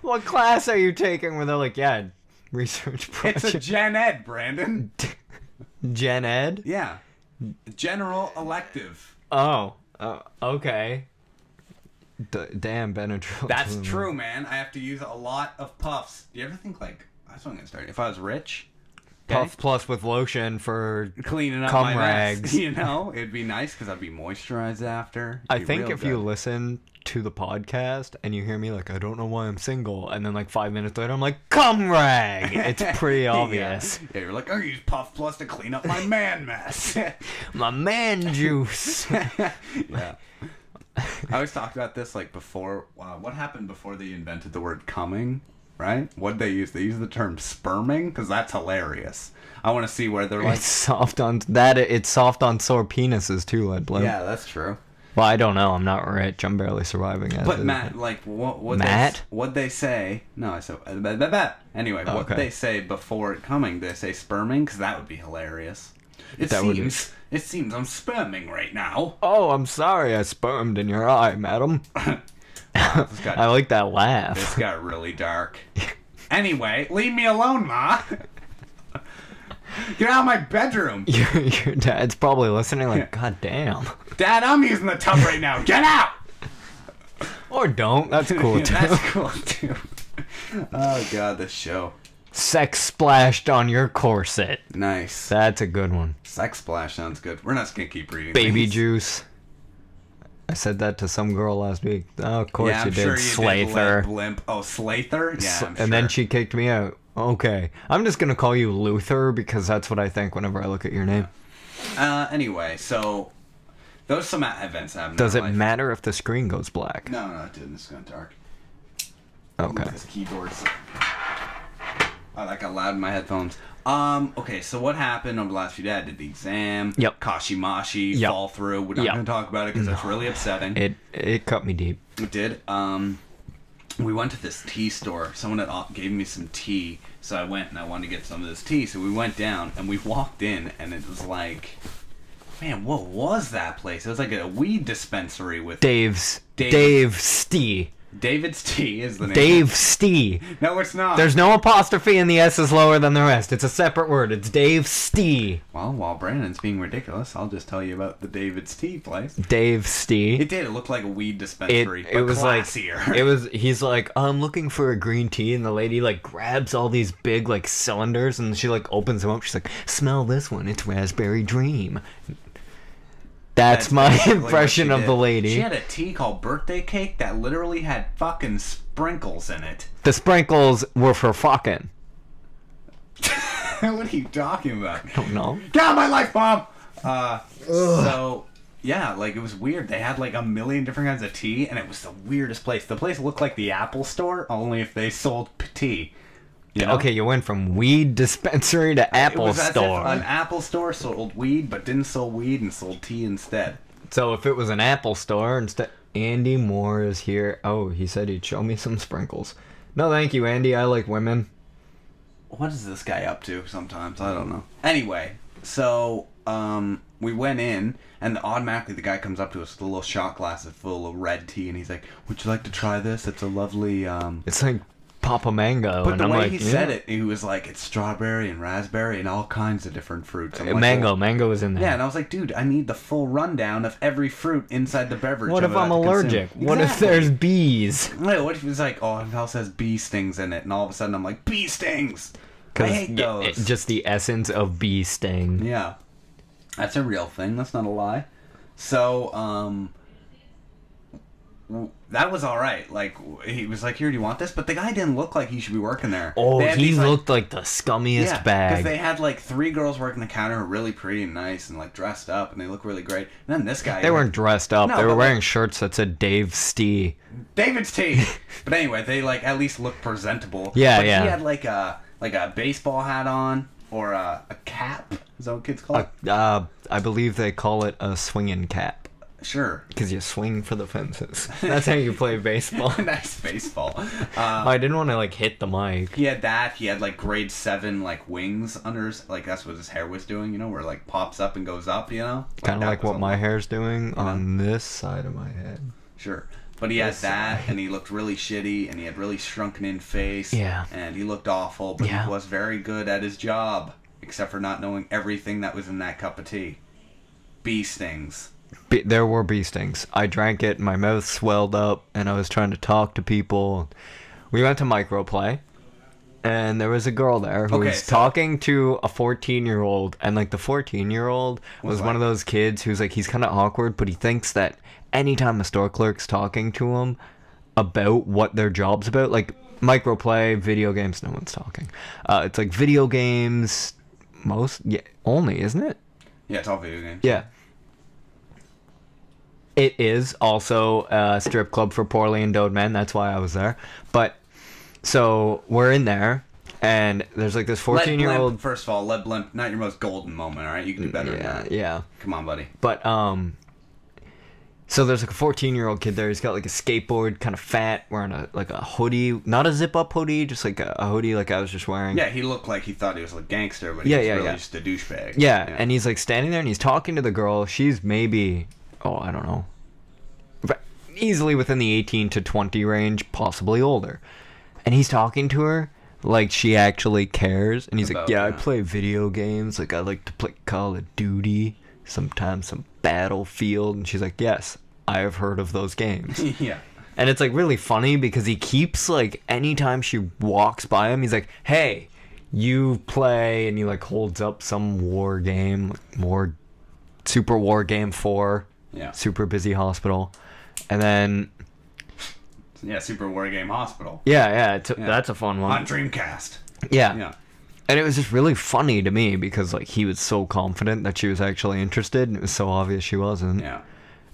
B: What class are you taking where they're like, yeah, research project?
A: It's a gen ed, Brandon.
B: Gen ed?
A: Yeah. General elective.
B: Oh, okay. Damn, Benadryl.
A: That's true, man. I have to use a lot of puffs. Do you ever think, like, that's what I'm going to start. If I was rich...
B: Puff plus with lotion for
A: cleaning up
B: cum
A: my
B: rags.
A: mess, you know? It'd be nice because I'd be moisturized after.
B: I think if you listen to the podcast and you hear me like, I don't know why I'm single, and then like 5 minutes later I'm like, cum rag! It's pretty obvious.
A: Yeah, you're like, I use Puff Plus to clean up my man mess.
B: My man juice.
A: Yeah. I always talked about this like before. What happened before they invented the word coming? Right? What'd they use? They used the term sperming because that's hilarious. I want to see where they're like.
B: It's soft on that. It's soft on sore penises too, Led Blue.
A: Yeah, that's true.
B: Well, I don't know. I'm not rich. I'm barely surviving.
A: But Matt, like, what
B: Matt?
A: What'd they say? No, I said anyway.
B: Oh,
A: What they say before coming? They say sperming because that would be hilarious. It seems I'm sperming right now.
B: Oh, I'm sorry. I spermed in your eye, madam. I like that laugh.
A: This got really dark. Anyway, leave me alone, Ma. Get out of my bedroom.
B: Your dad's probably listening like, God damn.
A: Dad, I'm using the tub right now. Get out!
B: Or don't. That's cool, too.
A: That's cool, too. Oh, God, this show.
B: Sex splashed on your corset.
A: Nice.
B: That's a good one.
A: Sex splash sounds good. We're not going to keep reading
B: Baby
A: things.
B: juice. I said that to some girl last week. Oh, of course
A: Yeah, I'm
B: you did,
A: sure you
B: Slather.
A: did, Blimp. Oh, Slather? Yeah, I'm
B: And then she kicked me out. Okay. I'm just going to call you Luther because that's what I think whenever I look at your name.
A: Anyway, so those some events happen.
B: Does it matter if the screen goes black?
A: No, it didn't. It's going dark.
B: Okay.
A: This keyboard's... I like got loud in my headphones. Okay, so what happened over the last few days? I did the exam.
B: Yep.
A: Kashimashi,
B: Yep.
A: fall through. We're not
B: Yep.
A: going to talk about it because that's really upsetting.
B: It cut me deep.
A: It did. We went to this tea store. Someone had gave me some tea, so I went and I wanted to get some of this tea. So we went down and we walked in, and it was like, man, what was that place? It was like a weed dispensary with
B: Dave Stee.
A: David's Tea is the name.
B: Dave Stee.
A: No, it's not.
B: There's no apostrophe and the S is lower than the rest. It's a separate word. It's Dave Stee.
A: Well, while Brandon's being ridiculous, I'll just tell you about the David's Tea place.
B: Dave Stee.
A: It did. It looked like a weed dispensary,
B: It
A: but
B: was
A: classier.
B: He's like, I'm looking for a green tea, and the lady like grabs all these big like cylinders and she like opens them up. She's like, smell this one. It's Raspberry Dream. That's my impression of the lady.
A: She had a tea called Birthday Cake that literally had fucking sprinkles in it.
B: The sprinkles were for fucking.
A: What are you talking about?
B: I don't know.
A: Get out of my life, Mom! So, yeah, like, it was weird. They had, like, a million different kinds of tea, and it was the weirdest place. The place looked like the Apple Store, only if they sold tea. You know?
B: Okay, you went from weed dispensary to Apple store.
A: An Apple Store sold weed, but didn't sell weed and sold tea instead.
B: So if it was an Apple store instead... Andy Moore is here. Oh, he said he'd show me some sprinkles. No, thank you, Andy. I like women.
A: What is this guy up to sometimes? I don't know. Anyway, so we went in, and automatically the guy comes up to us with a little shot glass full of red tea, and he's like, would you like to try this? It's a lovely...
B: It's like Papa Mango.
A: But
B: and
A: the
B: I'm
A: way
B: like,
A: he said it, he was like, it's strawberry and raspberry and all kinds of different fruits. I'm like,
B: mango.
A: well,
B: Mango is in there.
A: yeah, and I was like, dude, I need the full rundown of every fruit inside the beverage.
B: What if I'm allergic? What if there's bees?
A: Wait, what if it's like, oh, it all says bee stings in it, and all of a sudden I'm like, bee stings! I hate those.
B: Just the essence of bee sting.
A: Yeah. That's a real thing. That's not a lie. So, that was all right. Like, he was like, "Here, do you want this?" But the guy didn't look like he should be working there.
B: Oh,
A: They had
B: he
A: these,
B: looked like the scummiest bag.
A: because they had like 3 girls working the counter, who were really pretty and nice and like dressed up, and they look really great. And then this guy,
B: They weren't dressed up.
A: No,
B: they were
A: but,
B: wearing
A: like-
B: shirts that said Dave Stee.
A: David's tea. But anyway, they like at least looked presentable.
B: Yeah,
A: but
B: yeah.
A: He had like a baseball hat on or a cap. Is that what kids call it?
B: I believe they call it a swinging cap.
A: Sure.
B: Because you swing for the fences. That's how you play baseball.
A: Nice baseball.
B: I didn't want to like hit the mic.
A: He had that. He had like grade 7 like wings under his, like that's what his hair was doing, you know, where it like pops up and goes up, you know?
B: Kind of
A: that
B: like
A: was
B: what
A: a
B: my
A: look.
B: hair's doing on this side of my head.
A: Sure. But he had
B: This
A: that,
B: side.
A: and he looked really shitty, and he had really shrunken in face.
B: Yeah.
A: And he looked awful, but
B: Yeah.
A: he was very good at his job, except for not knowing everything that was in that cup of tea. Bee stings.
B: There were bee stings. I drank it, my mouth swelled up, and I was trying to talk to people. We went to Microplay, and there was a girl there who
A: Okay,
B: was
A: so-
B: talking to a 14-year-old, and like the 14-year-old was one of those kids who's like, he's kind of awkward, but he thinks that anytime a store clerk's talking to him about what their job's about, like Microplay, video games, no one's talking. It's like video games, only, isn't it?
A: Yeah, it's all video games.
B: Yeah. It is also a strip club for poorly endowed men. That's why I was there. But, so, we're in there, and there's like this
A: Lead
B: 14-year-old...
A: Blimp, first of all, Lead Blimp, not your most golden moment, alright? You can do better than that.
B: Yeah.
A: Come on, buddy.
B: But, so there's like a 14-year-old kid there. He's got like a skateboard, kind of fat, wearing a hoodie. Not a zip-up hoodie, just like a hoodie like I was just wearing.
A: Yeah, he looked like he thought he was like Gangster, but he
B: Yeah,
A: was
B: yeah,
A: really
B: yeah.
A: just a douchebag.
B: Yeah, and he's like standing there and he's talking to the girl. She's maybe, I don't know, easily within the 18 to 20 range, possibly older. And he's talking to her like she actually cares. And he's like,
A: About
B: yeah, I
A: that.
B: play video games. Like, I like to play Call of Duty, sometimes some Battlefield. And she's like, yes, I have heard of those games.
A: Yeah.
B: And it's like really funny because he keeps like, anytime she walks by him, he's like, hey, you play, and he like holds up some war game, Super War Game 4,
A: Yeah.
B: Super Busy Hospital. And then,
A: Yeah, Super War Game Hospital.
B: yeah, that's a fun
A: On
B: one.
A: Dreamcast.
B: Yeah.
A: Yeah.
B: And it was just really funny to me because like he was so confident that she was actually interested, and it was so obvious she wasn't.
A: Yeah.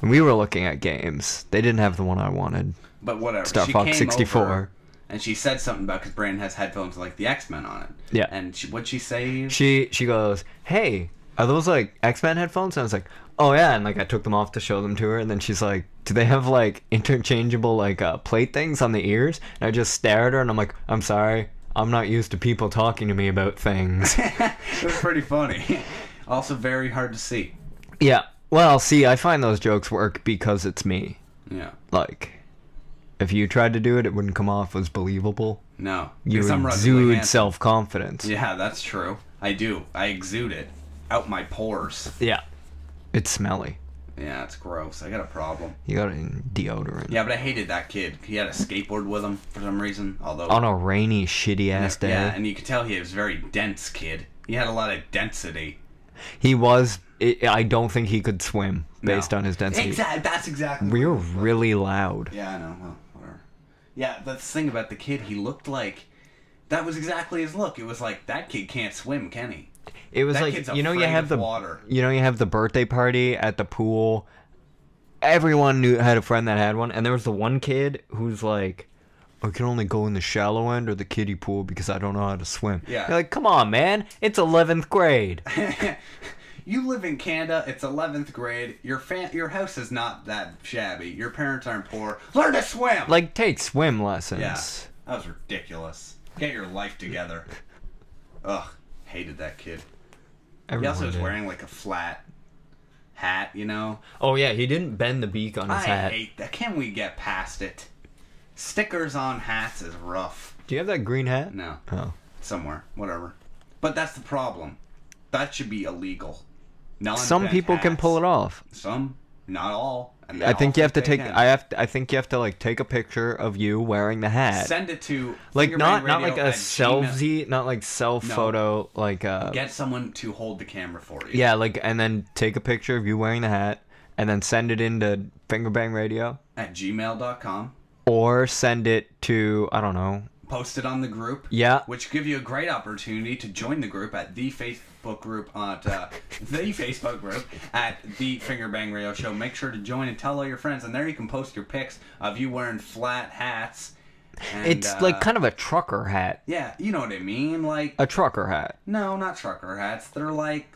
B: And we were looking at games. They didn't have the one I wanted.
A: But whatever.
B: Star
A: She
B: Fox
A: came
B: 64.
A: over, and she said something about, because Brandon has headphones with, like the X-Men on it.
B: Yeah.
A: And what'd she say?
B: She goes, hey, are those like X-Men headphones? And I was like, oh yeah. And like I took them off to show them to her, and then she's like, do they have like interchangeable like plate things on the ears? And I just stare at her and I'm like, I'm sorry, I'm not used to people talking to me about things.
A: It was pretty funny. Also very hard to see.
B: Yeah, well, see, I find those jokes work because it's me.
A: Yeah.
B: Like, if you tried to do it, it wouldn't come off as believable.
A: No.
B: You
A: Because I'm relatively
B: exude
A: handsome.
B: self-confidence.
A: Yeah, that's true. I do. I exude it. Out my pores.
B: Yeah. It's smelly.
A: Yeah, it's gross. I got a problem.
B: You got it in deodorant.
A: Yeah, but I hated that kid. He had a skateboard with him for some reason. Although
B: On a rainy, shitty-ass day.
A: Yeah, and you could tell he was a very dense kid. He had a lot of density.
B: He was... I don't think he could swim based
A: No.
B: on his density.
A: Exactly. That's exactly.
B: We were
A: what it was.
B: really loud.
A: Yeah, I know. Well, whatever. Yeah, the thing about the kid, he looked like... That was exactly his look. It was like, that kid can't swim, can he?
B: It was
A: That
B: like,
A: kid's
B: you
A: afraid
B: have
A: of
B: the
A: water.
B: you have the birthday party at the pool. Everyone had a friend that had one, and there was the one kid who's like, I can only go in the shallow end or the kiddie pool because I don't know how to swim.
A: Yeah.
B: You're like, come on, man, it's 11th grade.
A: You live in Canada, it's 11th grade, your house is not that shabby, your parents aren't poor, learn to swim!
B: Like, take swim lessons.
A: Yeah, that was ridiculous. Get your life together. Ugh, hated that kid. He
B: Everyone
A: also was
B: did.
A: wearing like a flat hat, you know?
B: Oh yeah, he didn't bend the beak on his
A: I
B: hat.
A: hate that. Can we get past it? Stickers on hats is rough.
B: Do you have that green hat?
A: No.
B: Oh.
A: Somewhere. Whatever. But that's the problem. That should be illegal.
B: Some people can pull it off.
A: Some, not all. And they
B: I think
A: all
B: you have to
A: they
B: take.
A: can.
B: I think you have to like take a picture of you wearing the hat.
A: Send it to
B: Like
A: Fingerbang
B: not like
A: Radio
B: a
A: at Gmail.
B: selfie, not like self
A: No.
B: photo, like
A: Get someone to hold the camera for you.
B: yeah, like and then take a picture of you wearing the hat, and then send it into Fingerbang Radio.
A: At gmail.com.
B: Or send it to, I don't know.
A: Post it on the group.
B: Yeah.
A: Which give you a great opportunity to join the group at the Facebook group at the Fingerbang Radio Show. Make sure to join and tell all your friends, and there you can post your pics of you wearing flat hats. And,
B: it's like kind of a trucker hat.
A: Yeah, you know what I mean, like
B: a trucker hat.
A: No, not trucker hats. They're like,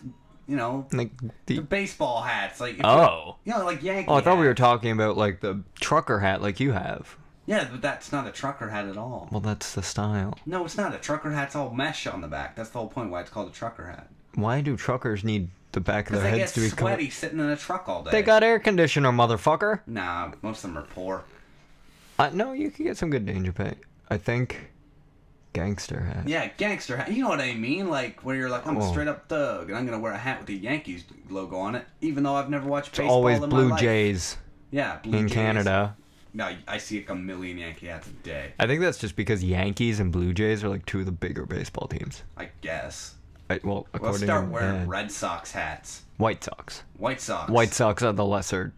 B: like
A: the baseball hats. Like like Yankee.
B: Oh, I thought we were talking about like the trucker hat, like you have.
A: Yeah, but that's not a trucker hat at all.
B: Well, that's the style.
A: No, it's not. A trucker hat's all mesh on the back. That's the whole point why it's called a trucker hat.
B: Why do truckers need the back of their heads to be
A: sweaty sitting in a truck all day?
B: They got air conditioner, motherfucker.
A: Nah, most of them are poor.
B: No, you can get some good danger pay. I think Gangster hat.
A: Yeah, Gangster hat. You know what I mean? Like, where you're like, I'm a straight up thug, and I'm going to wear a hat with the Yankees logo on it, even though I've never watched baseball
B: always
A: in
B: Blue
A: my life.
B: Jays.
A: Yeah, Blue
B: in
A: Jays.
B: Canada.
A: No, I see like a million Yankee hats a day.
B: I think that's just because Yankees and Blue Jays are like two of the bigger baseball teams.
A: I guess.
B: According
A: We'll start wearing
B: to
A: Red Sox hats.
B: White Sox.
A: White Sox.
B: White Sox are the lesser.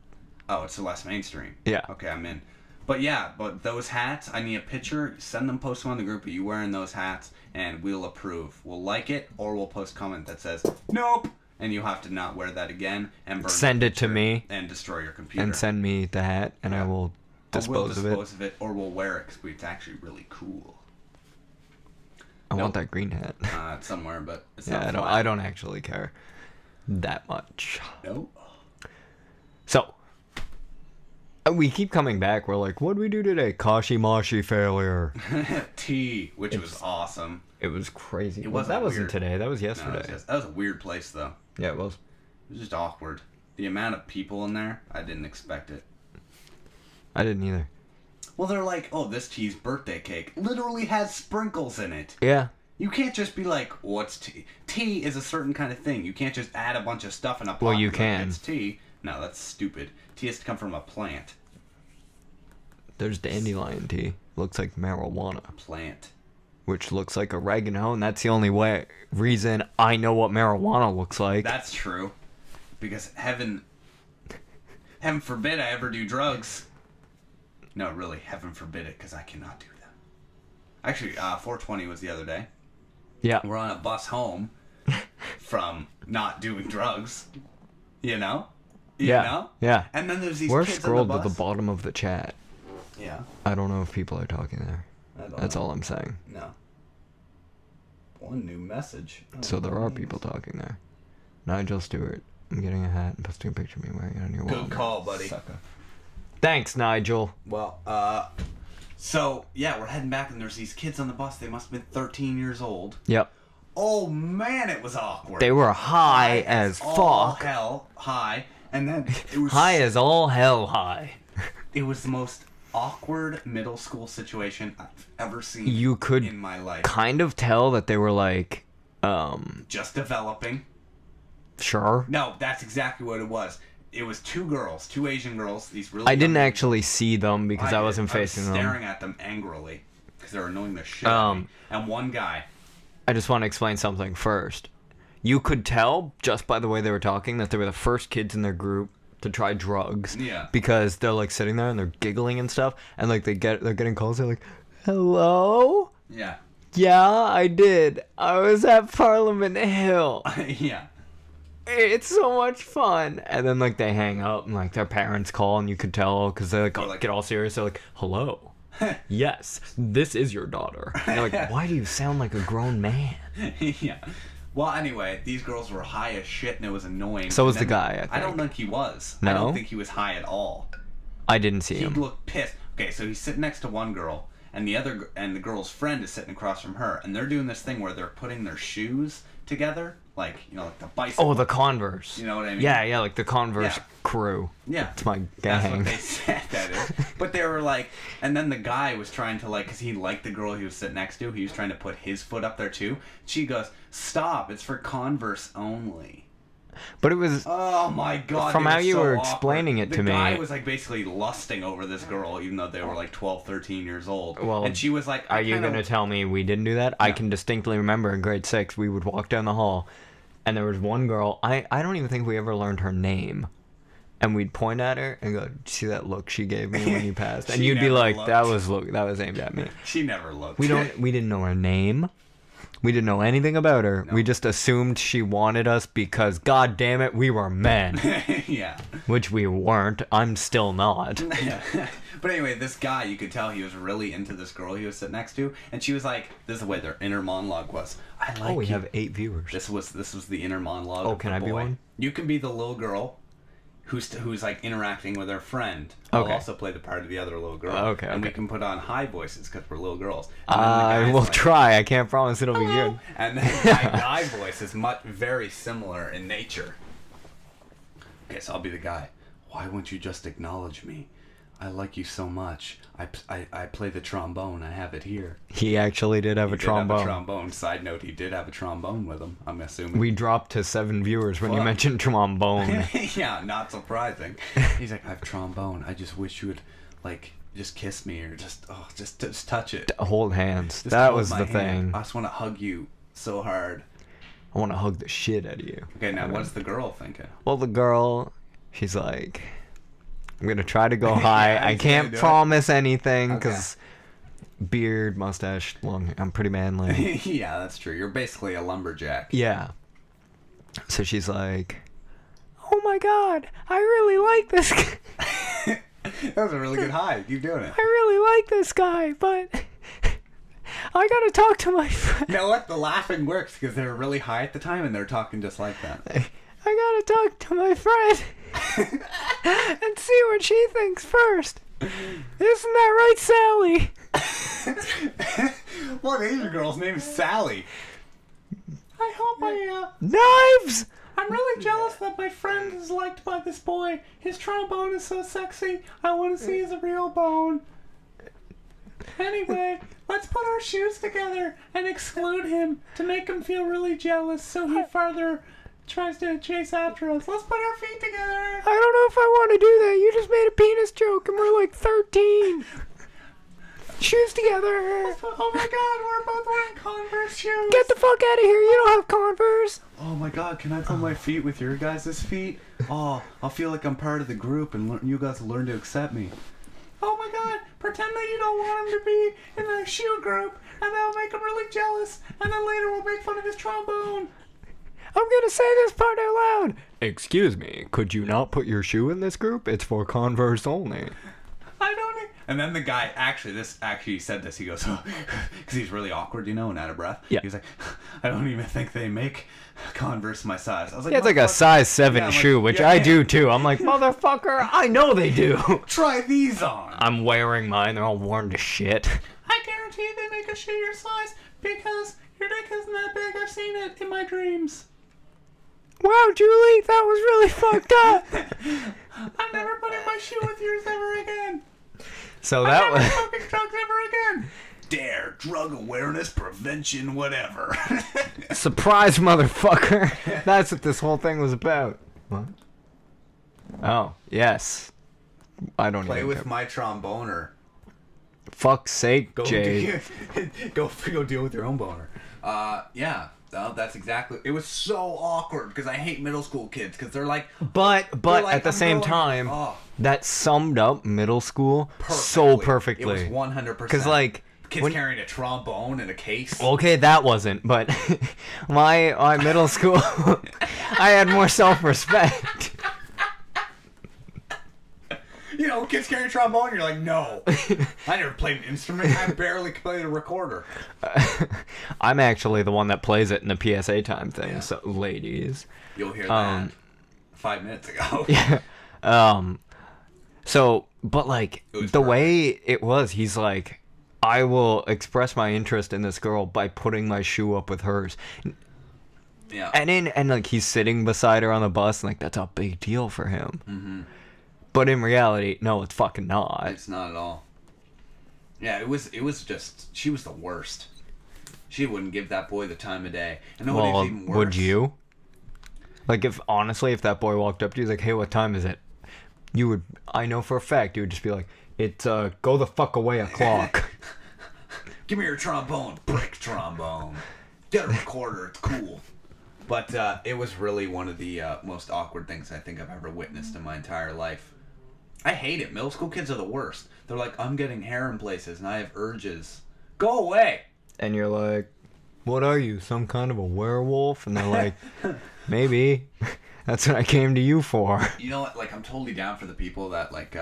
A: Oh, it's the less mainstream.
B: Yeah.
A: Okay, I'm in. But those hats, I need a picture. Send them, post them on the group of you wearing those hats, and we'll approve. We'll like it, or we'll post a comment that says, nope, and you have to not wear that again, and burn
B: send it to me.
A: And destroy your computer.
B: And send me the hat, and I will dispose of it.
A: Or we'll wear it, because it's actually really cool.
B: I want that green hat.
A: It's somewhere, but it's
B: not
A: flat.
B: I don't actually care that much.
A: Nope.
B: So, we keep coming back. We're like, what did we do today? Kashimashi failure.
A: Which was awesome.
B: It was crazy.
A: That
B: wasn't today. That was yesterday.
A: No, that was a weird place, though.
B: Yeah, it was.
A: It was just awkward. The amount of people in there, I didn't expect it.
B: I didn't either.
A: Well, they're like, oh, this tea's birthday cake literally has sprinkles in it.
B: Yeah.
A: You can't just be like, what's tea? Tea is a certain kind of thing. You can't just add a bunch of stuff in a pot.
B: Well, you can.
A: Like, it's tea. No, that's stupid. Tea has to come from a plant.
B: There's dandelion tea. Looks like marijuana.
A: Plant. Which
B: looks like oregano, and that's the only reason I know what marijuana looks like.
A: That's true. Because heaven forbid I ever do drugs. No, really, heaven forbid it, because I cannot do them. Actually, 420 was the other day.
B: Yeah.
A: We're on a bus home from not doing drugs. You know? You know?
B: Yeah.
A: And then there's these
B: We're
A: kids
B: scrolled
A: on the bus.
B: to the bottom of the chat.
A: Yeah.
B: I don't know if people are talking there. That's
A: know.
B: all I'm saying.
A: No. One new message. Oh,
B: so there are people talking there. Nigel Stewart. I'm getting a hat and posting a picture of me wearing it on your wall.
A: Good call, buddy.
B: Sucker. Thanks, Nigel.
A: Well, so, yeah, we're heading back, and there's these kids on the bus. They must have been 13 years old.
B: Yep.
A: Oh, man, it was awkward.
B: They were high as
A: all
B: fuck.
A: Hell high. And then it was...
B: high as all hell high.
A: It was the most awkward middle school situation I've ever seen in my life.
B: Kind of tell that they were, like,
A: just developing.
B: Sure.
A: No, that's exactly what it was. It was two Asian girls. These really.
B: I didn't actually see them because I wasn't facing them.
A: I was staring at them angrily because they were annoying the shit out of me. And one guy.
B: I just want to explain something first. You could tell just by the way they were talking that they were the first kids in their group to try drugs.
A: Yeah.
B: Because they're like sitting there and they're giggling and stuff, and like they're getting calls. They're like, "Hello."
A: Yeah.
B: Yeah, I did. I was at Parliament Hill.
A: Yeah.
B: It's so much fun. And then like they hang up and like their parents call and you could tell because they like get all serious. They're like, hello. Yes, this is your daughter. And you're like, why do you sound like a grown man?
A: Yeah. Well, anyway, these girls were high as shit and it was annoying.
B: So was the guy, I think.
A: I don't think he was.
B: No?
A: I don't think he was high at all.
B: I didn't see him.
A: He looked pissed. Okay, so he's sitting next to one girl and the girl's friend is sitting across from her, and they're doing this thing where they're putting their shoes together, like, you know, like the bicycle.
B: Oh, the Converse.
A: You know what I mean?
B: Yeah, like the Converse crew.
A: Yeah.
B: It's my gang.
A: That's what they said that is. But they were like, and then the guy was trying to, like, because he liked the girl he was sitting next to, he was trying to put his foot up there too. She goes, stop, it's for Converse only.
B: But it was...
A: Oh my god.
B: From how you were
A: awkward.
B: explaining it to me...
A: The guy was like basically lusting over this girl, even though they were like 12, 13 years old.
B: Well,
A: and she was like...
B: Are you going to tell me we didn't do that? Yeah. I can distinctly remember in grade 6, we would walk down the hall, and there was one girl... I don't even think we ever learned her name. and we'd point at her and go, "See that look she gave me when you passed?" And
A: She
B: you'd be
A: never
B: like,
A: looked.
B: that was aimed at me.
A: She never looked.
B: We didn't know her name. We didn't know anything about her. We just assumed she wanted us because, god damn it, we were men.
A: Yeah.
B: Which we weren't. I'm still not.
A: But anyway, this guy, you could tell he was really into this girl he was sitting next to, and she was like, this is the way their inner monologue was. I like
B: We
A: you.
B: have 8 viewers.
A: This was the inner monologue.
B: Oh,
A: of
B: can
A: the
B: I be
A: boy.
B: one?
A: You can be the little girl who's like interacting with her friend.
B: Okay.
A: I'll also play the part of the other little girl.
B: Okay,
A: And we
B: okay.
A: can put on high voices because we're little girls. And then the
B: I
A: guy's
B: will
A: like,
B: try. I can't promise it'll be
A: "Hello."
B: good.
A: And then my guy voice is very similar in nature. Okay, so I'll be the guy. Why won't you just acknowledge me? I like you so much. I play the trombone. I have it here.
B: He actually did have
A: He
B: a
A: did have
B: trombone.
A: a trombone. Side note, he did have a trombone with him, I'm assuming.
B: We dropped to 7 viewers when you
A: Fuck.
B: mentioned trombone.
A: Yeah, not surprising. He's like, I have trombone. I just wish you would, like, just kiss me or just touch it.
B: Hold hands.
A: Just
B: That
A: hold
B: was
A: my
B: the
A: hand.
B: thing.
A: I just want to hug you so hard.
B: I want to hug the shit out of you.
A: Okay, now what's the girl thinking?
B: Well, the girl, she's like, I'm going to try to go high.
A: Yeah,
B: I
A: he's
B: can't
A: gonna do it.
B: promise anything because beard, mustache, long. I'm pretty manly.
A: Yeah, that's true. You're basically a lumberjack.
B: Yeah. So she's like, oh my god, I really like this guy.
A: That was a really good high. Keep doing it.
B: I really like this guy, but I gotta talk to my friend.
A: You know what? The laughing works because they were really high at the time and they're talking just like that.
B: I gotta talk to my friend and see what she thinks first. Isn't that right, Sally?
A: What Asian girl's name is Sally? I hope
B: Knives!
A: I'm really jealous that my friend is liked by this boy. His trombone is so sexy. I want to see his real bone. Anyway, let's put our shoes together and exclude him to make him feel really jealous so he further tries to chase after us. Let's put our feet together.
B: I don't know if I want to do that. You just made a penis joke and we're like 13. Shoes together.
A: Oh my god, we're both wearing Converse shoes.
B: Get the fuck out of here. You don't have Converse.
A: Oh my god, can I put my feet with your guys' feet? Oh, I'll feel like I'm part of the group and you guys will learn to accept me. Oh my god, pretend that you don't want him to be in the shoe group and that'll make him really jealous and then later we'll make fun of his trombone.
B: I'm gonna say this part out loud. Excuse me, could you not put your shoe in this group? It's for Converse only.
A: I don't. And then the guy actually said this. He goes, because he's really awkward, you know, and out of breath.
B: Yeah.
A: He's like, I don't even think they make Converse my size. I was like,
B: Yeah, it's like a size 7
A: Yeah, I'm
B: shoe,
A: like,
B: which
A: yeah,
B: I
A: yeah.
B: do too. I'm like, motherfucker, I know they do.
A: Try these on.
B: I'm wearing mine. They're all worn to shit.
A: I guarantee they make a shoe your size because your dick isn't that big. I've seen it in my dreams.
B: Wow, Julie, that was really fucked up.
A: I'm never putting my shoe with yours ever again.
B: So
A: I'm
B: that
A: never
B: was
A: smoking drugs ever again. Dare, drug awareness, prevention, whatever.
B: surprise, motherfucker. That's what this whole thing was about. What? Oh, yes. I don't
A: Play
B: even
A: with
B: care.
A: my tromboner.
B: Fuck's sake,
A: Go
B: Jay.
A: go deal with your own boner. Yeah. That's exactly. It was so awkward because I hate middle school kids because they're like.
B: But
A: they're like,
B: at the
A: I'm
B: same
A: going-
B: time,
A: oh,
B: that summed up middle school so perfectly.
A: It was 100%.
B: Because like
A: kids
B: when-
A: carrying a trombone in a case.
B: Okay, that wasn't, but my middle school, I had more self-respect.
A: You know, kids carrying a trombone. You're like, no. I never played an instrument. I barely played a recorder.
B: I'm actually the one that plays it in the PSA time thing.
A: Yeah.
B: So, ladies.
A: You'll hear that 5 minutes ago.
B: So, but like
A: It was
B: the
A: perfect.
B: way it was, he's like, I will express my interest in this girl by putting my shoe up with hers.
A: Yeah.
B: And like he's sitting beside her on the bus, and like that's a big deal for him. Mm-hmm. But in reality, no, it's fucking not.
A: It's not at all. Yeah, it was just, she was the worst. She wouldn't give that boy the time of day. And no,
B: Well,
A: even worse.
B: would you? Like, if that boy walked up to you, like, hey, what time is it? You would, I know for a fact, you would just be like, it's, go the fuck away o'clock.
A: Give me your trombone, brick trombone. Get a recorder, it's cool. But it was really one of the most awkward things I think I've ever witnessed in my entire life. I hate it. Middle school kids are the worst. They're like, I'm getting hair in places and I have urges. Go away!
B: And you're like, what are you, some kind of a werewolf? And they're like, maybe. That's what I came to you for.
A: You know what? Like, I'm totally down for the people that, like,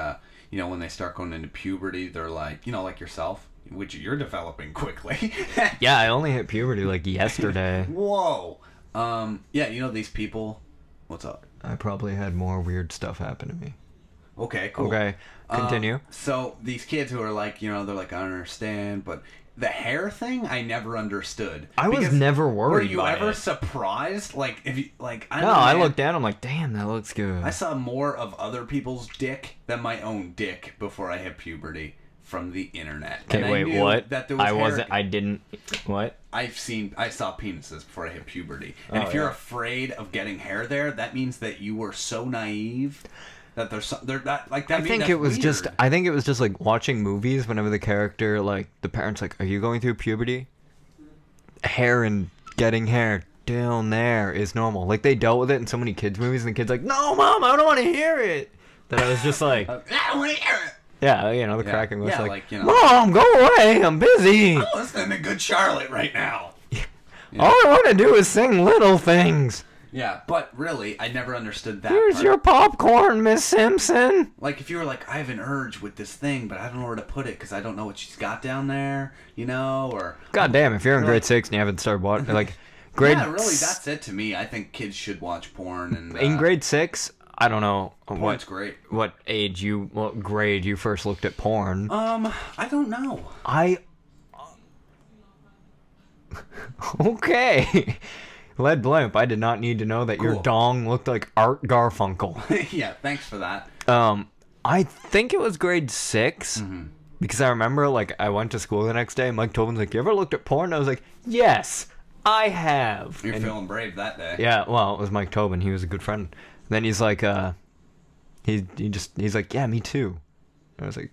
A: you know, when they start going into puberty, they're like, you know, like yourself, which you're developing quickly.
B: Yeah, I only hit puberty, like, yesterday.
A: Whoa! Yeah, you know these people... What's up?
B: I probably had more weird stuff happen to me.
A: Okay, cool.
B: Okay, continue.
A: So, these kids who are like, you know, they're like, I don't understand, but... The hair thing, I never understood.
B: I was never worried.
A: Were you
B: by
A: ever
B: it.
A: surprised? Like, if you like,
B: I looked down. I'm like, damn, that looks good.
A: I saw more of other people's dick than my own dick before I hit puberty from the internet.
B: Okay, wait, what?
A: That there was
B: I didn't. What?
A: I saw penises before I hit puberty, and if you're afraid of getting hair there, that means that you were so naive. That they're not like that.
B: I think it was just like watching movies. Whenever the character, like the parents, like, are you going through puberty? Hair and getting hair down there is normal. Like they dealt with it in so many kids movies, and the kids like, no, mom, I don't want to hear it. That I was just like,
A: I don't want to hear it.
B: Yeah, you know, the cracking was like,
A: you know,
B: mom, go away, I'm busy.
A: I'm listening to Good Charlotte right now.
B: All I want to do is sing Little Things.
A: Yeah, but really, I never understood that.
B: Here's your popcorn, Miss Simpson.
A: Like, if you were like, I have an urge with this thing, but I don't know where to put it because I don't know what she's got down there, you know, or...
B: God damn, if you're in grade 6 and you haven't started watching, like, grade...
A: Yeah, really, that's it to me. I think kids should watch porn and...
B: in grade 6, I don't know
A: porn's great.
B: What grade you first looked at porn.
A: I don't know.
B: Okay. Lead Blimp, I did not need to know that your dong looked like Art Garfunkel.
A: Yeah, thanks for that.
B: I think it was grade 6, because I remember, like, I went to school the next day, and Mike Tobin's like, you ever looked at porn? And I was like, yes, I have.
A: You're feeling brave that day.
B: Yeah, well, it was Mike Tobin. He was a good friend. And then he's like, he's like, yeah, me too. And I was like,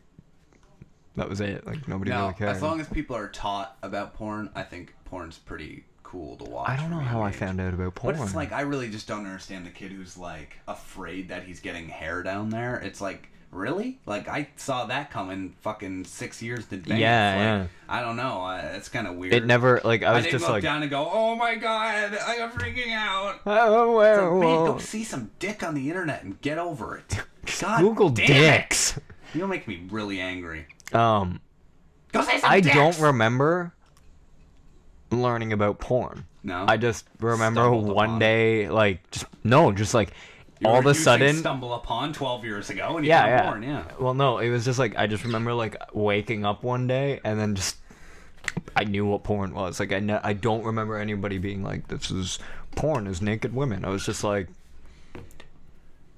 B: that was it. Like, nobody really cared.
A: As long as people are taught about porn, I think porn's pretty cool to watch.
B: I don't know how I found out about porn.
A: But it's like, I really just don't understand the kid who's like afraid that he's getting hair down there. It's like, really? Like, I saw that coming fucking 6 years in advance.
B: Yeah.
A: I don't know. It's kind of weird.
B: It never, like, I was
A: didn't
B: just
A: look
B: like...
A: down and go, oh my god, I'm freaking out.
B: Oh, well,
A: Like, man, go see some dick on the internet and get over it. God
B: Google
A: damn
B: dicks.
A: It. You'll make me really angry.
B: Go
A: say some
B: I
A: dicks.
B: don't remember learning about porn.
A: No.
B: I just remember
A: Stumbled
B: one
A: upon
B: day, like, just like,
A: You
B: all
A: were
B: of a
A: using
B: sudden...
A: Stumble Upon 12 years ago and you
B: Yeah,
A: got born, yeah.
B: Well, no, it was just like, I just remember, like, waking up one day and then just... I knew what porn was. Like, I don't remember anybody being like, this is... Porn is naked women. I was just like...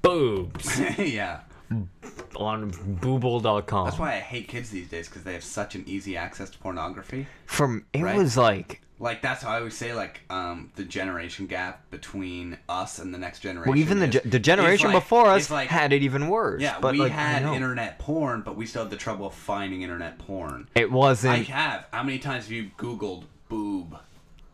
B: Boobs.
A: Yeah.
B: On Booble.com.
A: That's why I hate kids these days, because they have such an easy access to pornography.
B: It was like...
A: Like, that's how I always say, like, the generation gap between us and the next generation.
B: Well, even the generation before us had it even worse.
A: Yeah,
B: but
A: we
B: like,
A: had internet porn, but we still had the trouble of finding internet porn.
B: It wasn't...
A: I have. How many times have you Googled boob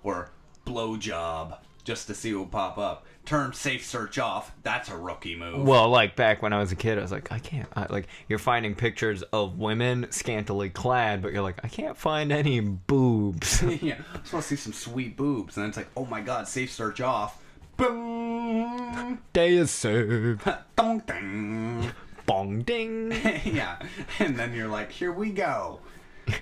A: or blowjob just to see what would pop up? Turn safe search off. That's a rookie move.
B: Well, like, back when I was a kid, I was like, I can't... like, you're finding pictures of women scantily clad, but you're like, I can't find any boobs.
A: Yeah, I'm supposed to see some sweet boobs. And then it's like, oh my god, safe search off. Boom!
B: Day is saved.
A: Dong ding.
B: Bong ding.
A: Yeah, and then you're like, here we go.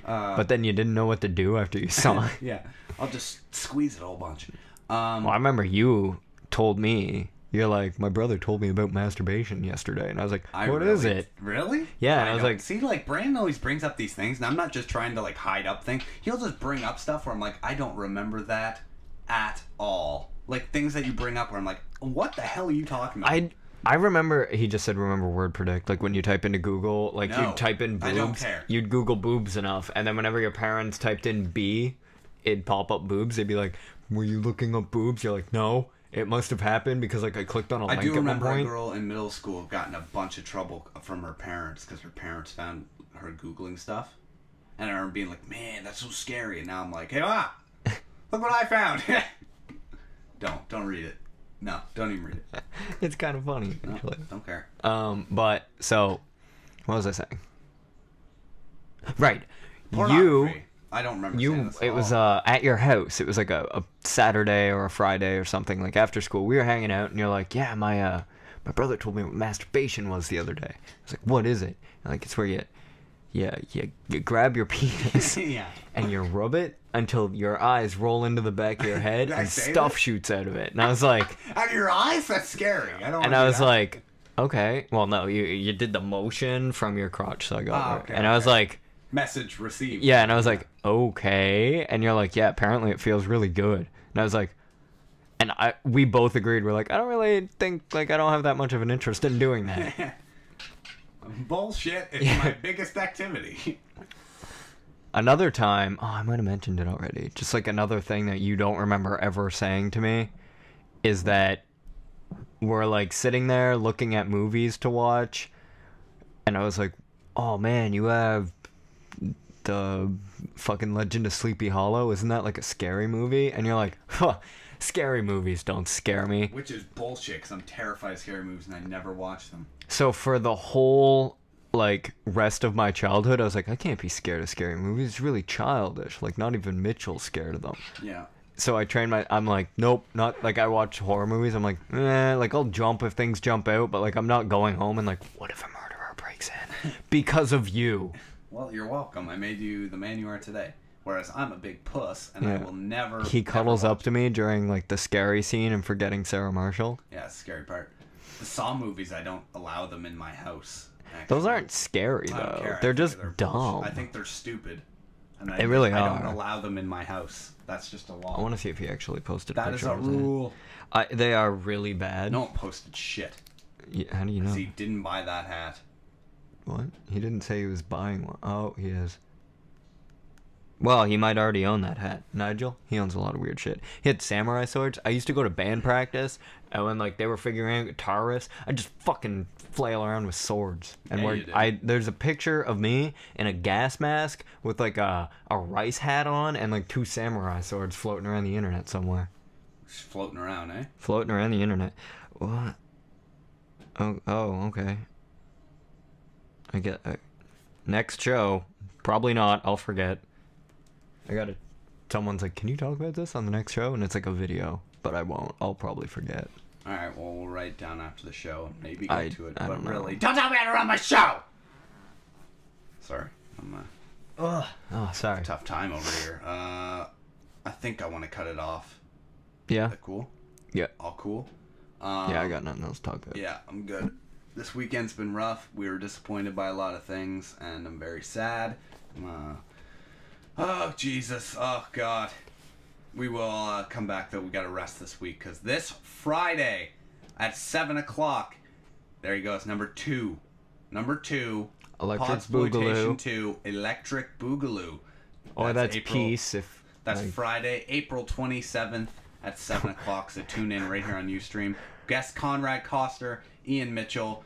B: But then you didn't know what to do after you saw it.
A: Yeah, I'll just squeeze it a whole bunch.
B: Well, I remember you told me, you're like, my brother told me about masturbation yesterday, and I was like, what is it?
A: Really?
B: Yeah, and I was like,
A: see, like, Brandon always brings up these things, and I'm not just trying to, like, hide up things. He'll just bring up stuff where I'm like, I don't remember that at all. Like, things that you bring up where I'm like, what the hell are you talking about?
B: I remember, he just said, remember word predict, like when you type into Google, like you'd type in boobs,
A: I don't care.
B: You'd Google boobs enough, and then whenever your parents typed in B, it'd pop up boobs. They'd be like, were you looking up boobs? You're like, no. It must have happened because, like, I clicked on a link at one point. I do remember
A: a girl in middle school got in a bunch of trouble from her parents because her parents found her Googling stuff. And I remember being like, man, that's so scary. And now I'm like, hey, look what I found. Don't read it. No, don't even read it.
B: It's kind of funny,
A: No,
B: actually.
A: don't care.
B: But so, what was I saying? Right,
A: Pornography. I don't remember saying this at
B: it was
A: all.
B: at your house. It was like a Saturday or a Friday or something, like after school. We were hanging out, and you're like, yeah, my brother told me what masturbation was the other day. I was like, what is it? And like, it's where you grab your penis
A: Yeah.
B: and you rub it until your eyes roll into the back of your head
A: Did I
B: and
A: say
B: stuff
A: that?
B: shoots out of it. And I was like,
A: Out of your eyes? That's scary. I don't.
B: and
A: wanna
B: I
A: do
B: was
A: that.
B: like, okay. Well, no, you did the motion from your crotch, so I got
A: Ah,
B: it.
A: okay,
B: And I was
A: okay.
B: like,
A: Message received.
B: yeah, and I was like, okay. And you're like, yeah, apparently it feels really good. And I was like, and we both agreed. We're like, I don't really think, like, I don't have that much of an interest in doing that.
A: Bullshit is my biggest activity.
B: Another time, I might have mentioned it already. Just like another thing that you don't remember ever saying to me is that we're like sitting there looking at movies to watch, and I was like, oh man, you have the fucking Legend of Sleepy Hollow. Isn't that like a scary movie? And you're like, huh, scary movies don't scare me.
A: Which is bullshit, because I'm terrified of scary movies and I never watch them.
B: So for the whole like rest of my childhood, I was like, I can't be scared of scary movies. It's really childish. Like, not even Mitchell's scared of them.
A: Yeah.
B: So I trained I'm like, nope, not like I watch horror movies. I'm like, like I'll jump if things jump out, but like I'm not going home and like, what if a murderer breaks in? Because of you.
A: Well, you're welcome. I made you the man you are today. Whereas I'm a big puss, and I
B: Yeah.
A: will never...
B: He cuddles
A: never
B: up to me during like the scary scene and forgetting Sarah Marshall.
A: Yeah, it's the scary part. The Saw movies, I don't allow them in my house. Actually.
B: Those aren't scary
A: I don't
B: though.
A: care. I
B: They're
A: think
B: just
A: bullshit.
B: dumb.
A: I think they're stupid. And
B: They really
A: I don't
B: are.
A: allow them in my house. That's just a law.
B: I want to see if he actually posted
A: That is
B: pictures.
A: a rule.
B: They are really bad.
A: No one posted shit.
B: How do you know?
A: He didn't buy that hat.
B: What? He didn't say he was buying one. Oh, he is. Well, he might already own that hat. Nigel? He owns a lot of weird shit. He had samurai swords. I used to go to band practice, and when like they were figuring out guitar riffs, I'd just fucking flail around with swords. And
A: Yeah, you did.
B: there's a picture of me in a gas mask with like a rice hat on and like 2 samurai swords floating around the internet somewhere.
A: Just floating around, eh?
B: Floating around the internet. What? Oh, okay. I get next show. Probably not. I'll forget. I got it. Someone's like, "Can you talk about this on the next show?" And it's like a video, but I won't. I'll probably forget.
A: All right, well, we'll write it down after the show and maybe get to it.
B: I
A: But
B: don't know.
A: really, don't tell me how to run my show! Sorry, I'm
B: Oh, sorry.
A: tough time over here. I think I want to cut it off.
B: Yeah.
A: Is that cool?
B: Yeah.
A: All cool?
B: Yeah. I got nothing else to talk about.
A: Yeah, I'm good. This weekend's been rough. We were disappointed by a lot of things, and I'm very sad. Oh, Jesus. Oh, God. We will come back, though. We got to rest this week, because this Friday at 7 o'clock, there you go. It's number 2. Number 2.
B: Electric
A: Podxploitation
B: Boogaloo.
A: 2. Electric Boogaloo.
B: Or that's
A: April-
B: peace. If
A: That's
B: like,
A: Friday, April 27th at 7 o'clock, so tune in right here on uStream. Guest Conrad Coster, Ian Mitchell,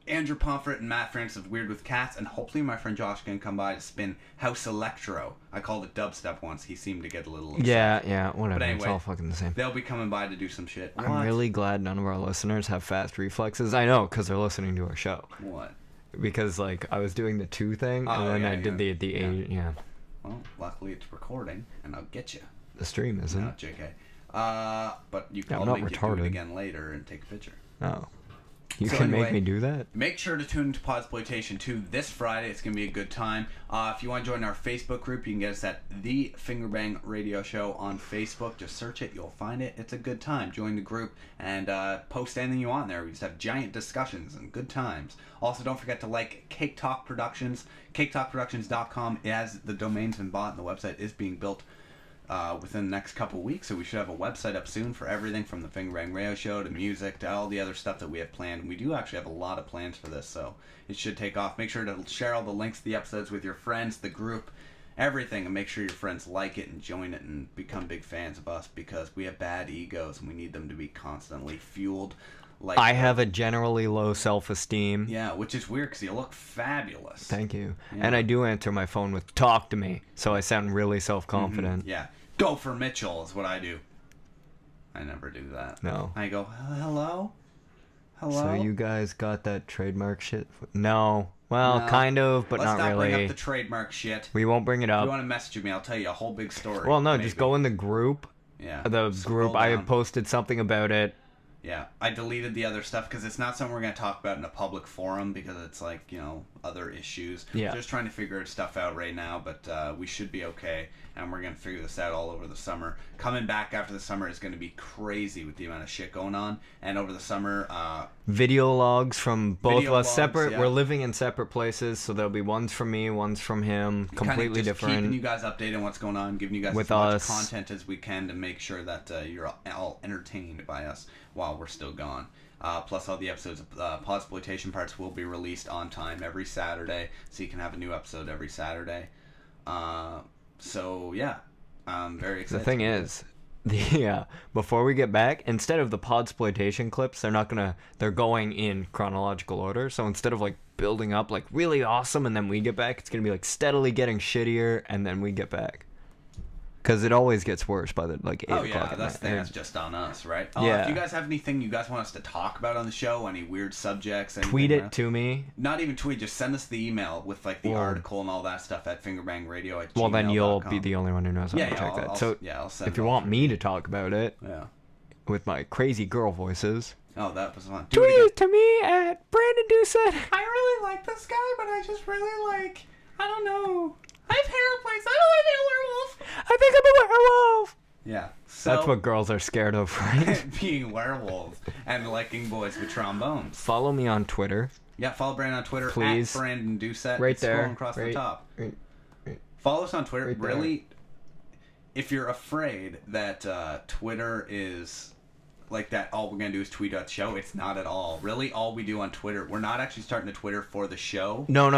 A: Andrew Pomfret, and Matt Franks of Weird with Cats, and hopefully my friend Josh can come by to spin House Electro. I called it dubstep once. He seemed to get a little upset.
B: yeah, whatever.
A: But
B: It's
A: anyway,
B: all fucking the same.
A: They'll be coming by to do some shit.
B: I'm
A: What?
B: really glad none of our listeners have fast reflexes. I know, because they're listening to our show.
A: What?
B: Because like I was doing the 2 thing,
A: Oh,
B: and then
A: yeah,
B: I did
A: yeah.
B: the
A: Yeah.
B: yeah.
A: Well, luckily it's recording, and I'll get you.
B: The stream isn't.
A: No, JK. But you can
B: Yeah, I'm
A: I'll
B: not
A: make you do
B: retarded.
A: it again later and take a picture.
B: Oh. You
A: So
B: can
A: anyway,
B: make me do that?
A: Make sure to tune into Podxploitation 2 this Friday. It's going to be a good time. If you want to join our Facebook group, you can get us at The Fingerbang Radio Show on Facebook. Just search it. You'll find it. It's a good time. Join the group and post anything you want there. We just have giant discussions and good times. Also, don't forget to like Cake Talk Productions. CakeTalkProductions.com. As the domain's been bought and the website is being built within the next couple weeks, so we should have a website up soon for everything from the Fingerbang Radio Show to music to all the other stuff that we have planned. We do actually have a lot of plans for this, so it should take off. Make sure to share all the links to the episodes with your friends, the group, everything, and make sure your friends like it and join it and become big fans of us, because we have bad egos and we need them to be constantly fueled. Like
B: I have a generally low self-esteem.
A: Yeah, which is weird because you look fabulous.
B: Thank you.
A: Yeah.
B: And I do answer my phone with "talk to me," so I sound really self-confident.
A: Yeah. Go for Mitchell is what I do. I never do that.
B: No.
A: I go, hello? Hello?
B: So you guys got that trademark shit? No. Well,
A: No.
B: kind of, but
A: Let's
B: not
A: bring
B: really.
A: up the trademark shit.
B: We won't bring it
A: If
B: up.
A: you want to message me, I'll tell you a whole big story.
B: Well, no,
A: maybe.
B: just go in the group.
A: Yeah.
B: The
A: Scroll
B: group, I
A: down.
B: had posted something about it.
A: Yeah, I deleted the other stuff because it's not something we're going to talk about in a public forum because it's like, other issues.
B: Yeah.
A: Just trying to figure stuff out right now, but we should be okay, and we're going to figure this out all over the summer. Coming back after the summer is going to be crazy with the amount of shit going on, and over the summer...
B: Video logs from both
A: Video
B: of us
A: logs,
B: separate.
A: yeah.
B: We're living in separate places, so there'll be ones from me, ones from him, completely
A: just keeping
B: different.
A: you guys updated on what's going on, giving you guys
B: With
A: as much
B: us.
A: content as we can to make sure that you're all entertained by us while we're still gone. Plus, all the episodes of Podxploitation parts will be released on time every Saturday, so you can have a new episode every Saturday. So yeah, I'm very excited.
B: The thing is, before we get back, instead of the Podxploitation clips, they're going in chronological order. So instead of like building up like really awesome and then we get back, it's gonna be like steadily getting shittier and then we get back. Because it always gets worse by the 8 o'clock at night.
A: That's just on us, right?
B: Yeah.
A: If you guys have anything you guys want us to talk about on the show, any weird subjects,
B: Tweet
A: anything,
B: it to me.
A: Not even tweet, just send us the email with like the
B: Well-
A: article and all that stuff at fingerbangradio@gmail.com.
B: Well, then you'll be the only one who knows how to check
A: I'll
B: that. So
A: send
B: if
A: it
B: you
A: all
B: want
A: to
B: me to talk about it
A: Yeah.
B: with my crazy girl voices,
A: Oh, that was fun. Do
B: tweet
A: it again.
B: it to me at Brandon Doucette.
A: I really like this guy, but I just really like, I don't know. I have hair in place. I don't want to be a werewolf.
B: I think I'm a werewolf.
A: Yeah. So,
B: That's what girls are scared of, right?
A: being werewolves and liking boys with trombones.
B: Follow me on Twitter.
A: Yeah, follow Brandon on Twitter.
B: Please.
A: At Brandon Doucette.
B: Right
A: It's
B: there.
A: scrolling across the
B: Right-
A: top.
B: right-
A: Follow us on Twitter.
B: Right there.
A: Really, if you're afraid that Twitter is like that, all we're going to do is tweet at the show, it's not at all. Really, all we do on Twitter, we're not actually starting a Twitter for the show.
B: No.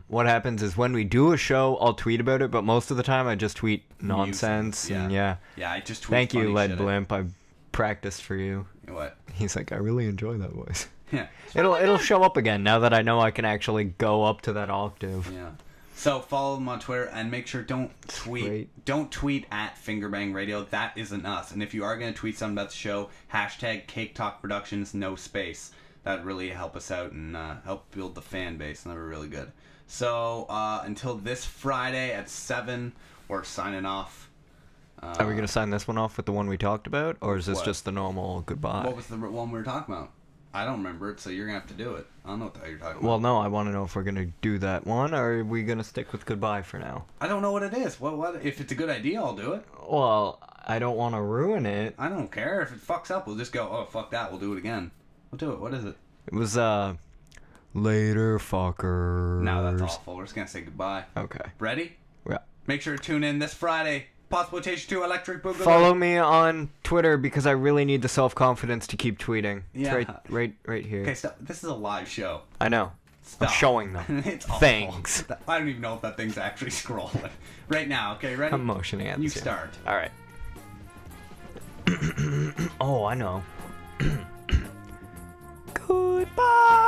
B: What happens is when we do a show, I'll tweet about it, but most of the time I just tweet nonsense. And yeah.
A: Yeah, I just tweet
B: Thank you,
A: funny
B: Led
A: shit.
B: Blimp. I practiced for you.
A: What?
B: He's like, I really enjoy that voice.
A: Yeah.
B: It'll show up again now that I know I can actually go up to that octave.
A: Yeah. So follow them on Twitter and make sure don't tweet at Fingerbang Radio. That isn't us. And if you are going to tweet something about the show, hashtag Cake Talk Productions, no space. That'd really help us out and help build the fan base, and that'd be really good. So until this Friday at 7, we're signing off.
B: Are we gonna sign this one off with the one we talked about, or is this
A: What?
B: just the normal goodbye?
A: What was the one we were talking about? I don't remember it, so you're going to have to do it. I don't know what the hell you're talking about.
B: Well, no, I want to know if we're gonna do that one, or are we gonna stick with goodbye for now?
A: I don't know what it is. What? If it's a good idea, I'll do it.
B: Well, I don't want to ruin it.
A: I don't care. If it fucks up, we'll just go, oh, fuck that. We'll do it again. We'll do it. What is it?
B: It was later, fuckers.
A: No, that's awful. We're just going to say goodbye.
B: Okay.
A: Ready?
B: Yeah.
A: Make sure to tune in this Friday. Podxploitation 2 Electric Boogaloo.
B: Follow me on Twitter because I really need the self-confidence to keep tweeting.
A: Yeah.
B: It's right here.
A: Okay, stop. This is a live show.
B: I know.
A: Stop.
B: I'm showing them.
A: It's awful.
B: Thanks.
A: I don't even know if that thing's actually scrolling. Right now, okay? Ready?
B: I'm motioning at
A: You
B: this, yeah.
A: start.
B: All right. Oh, I know. Goodbye.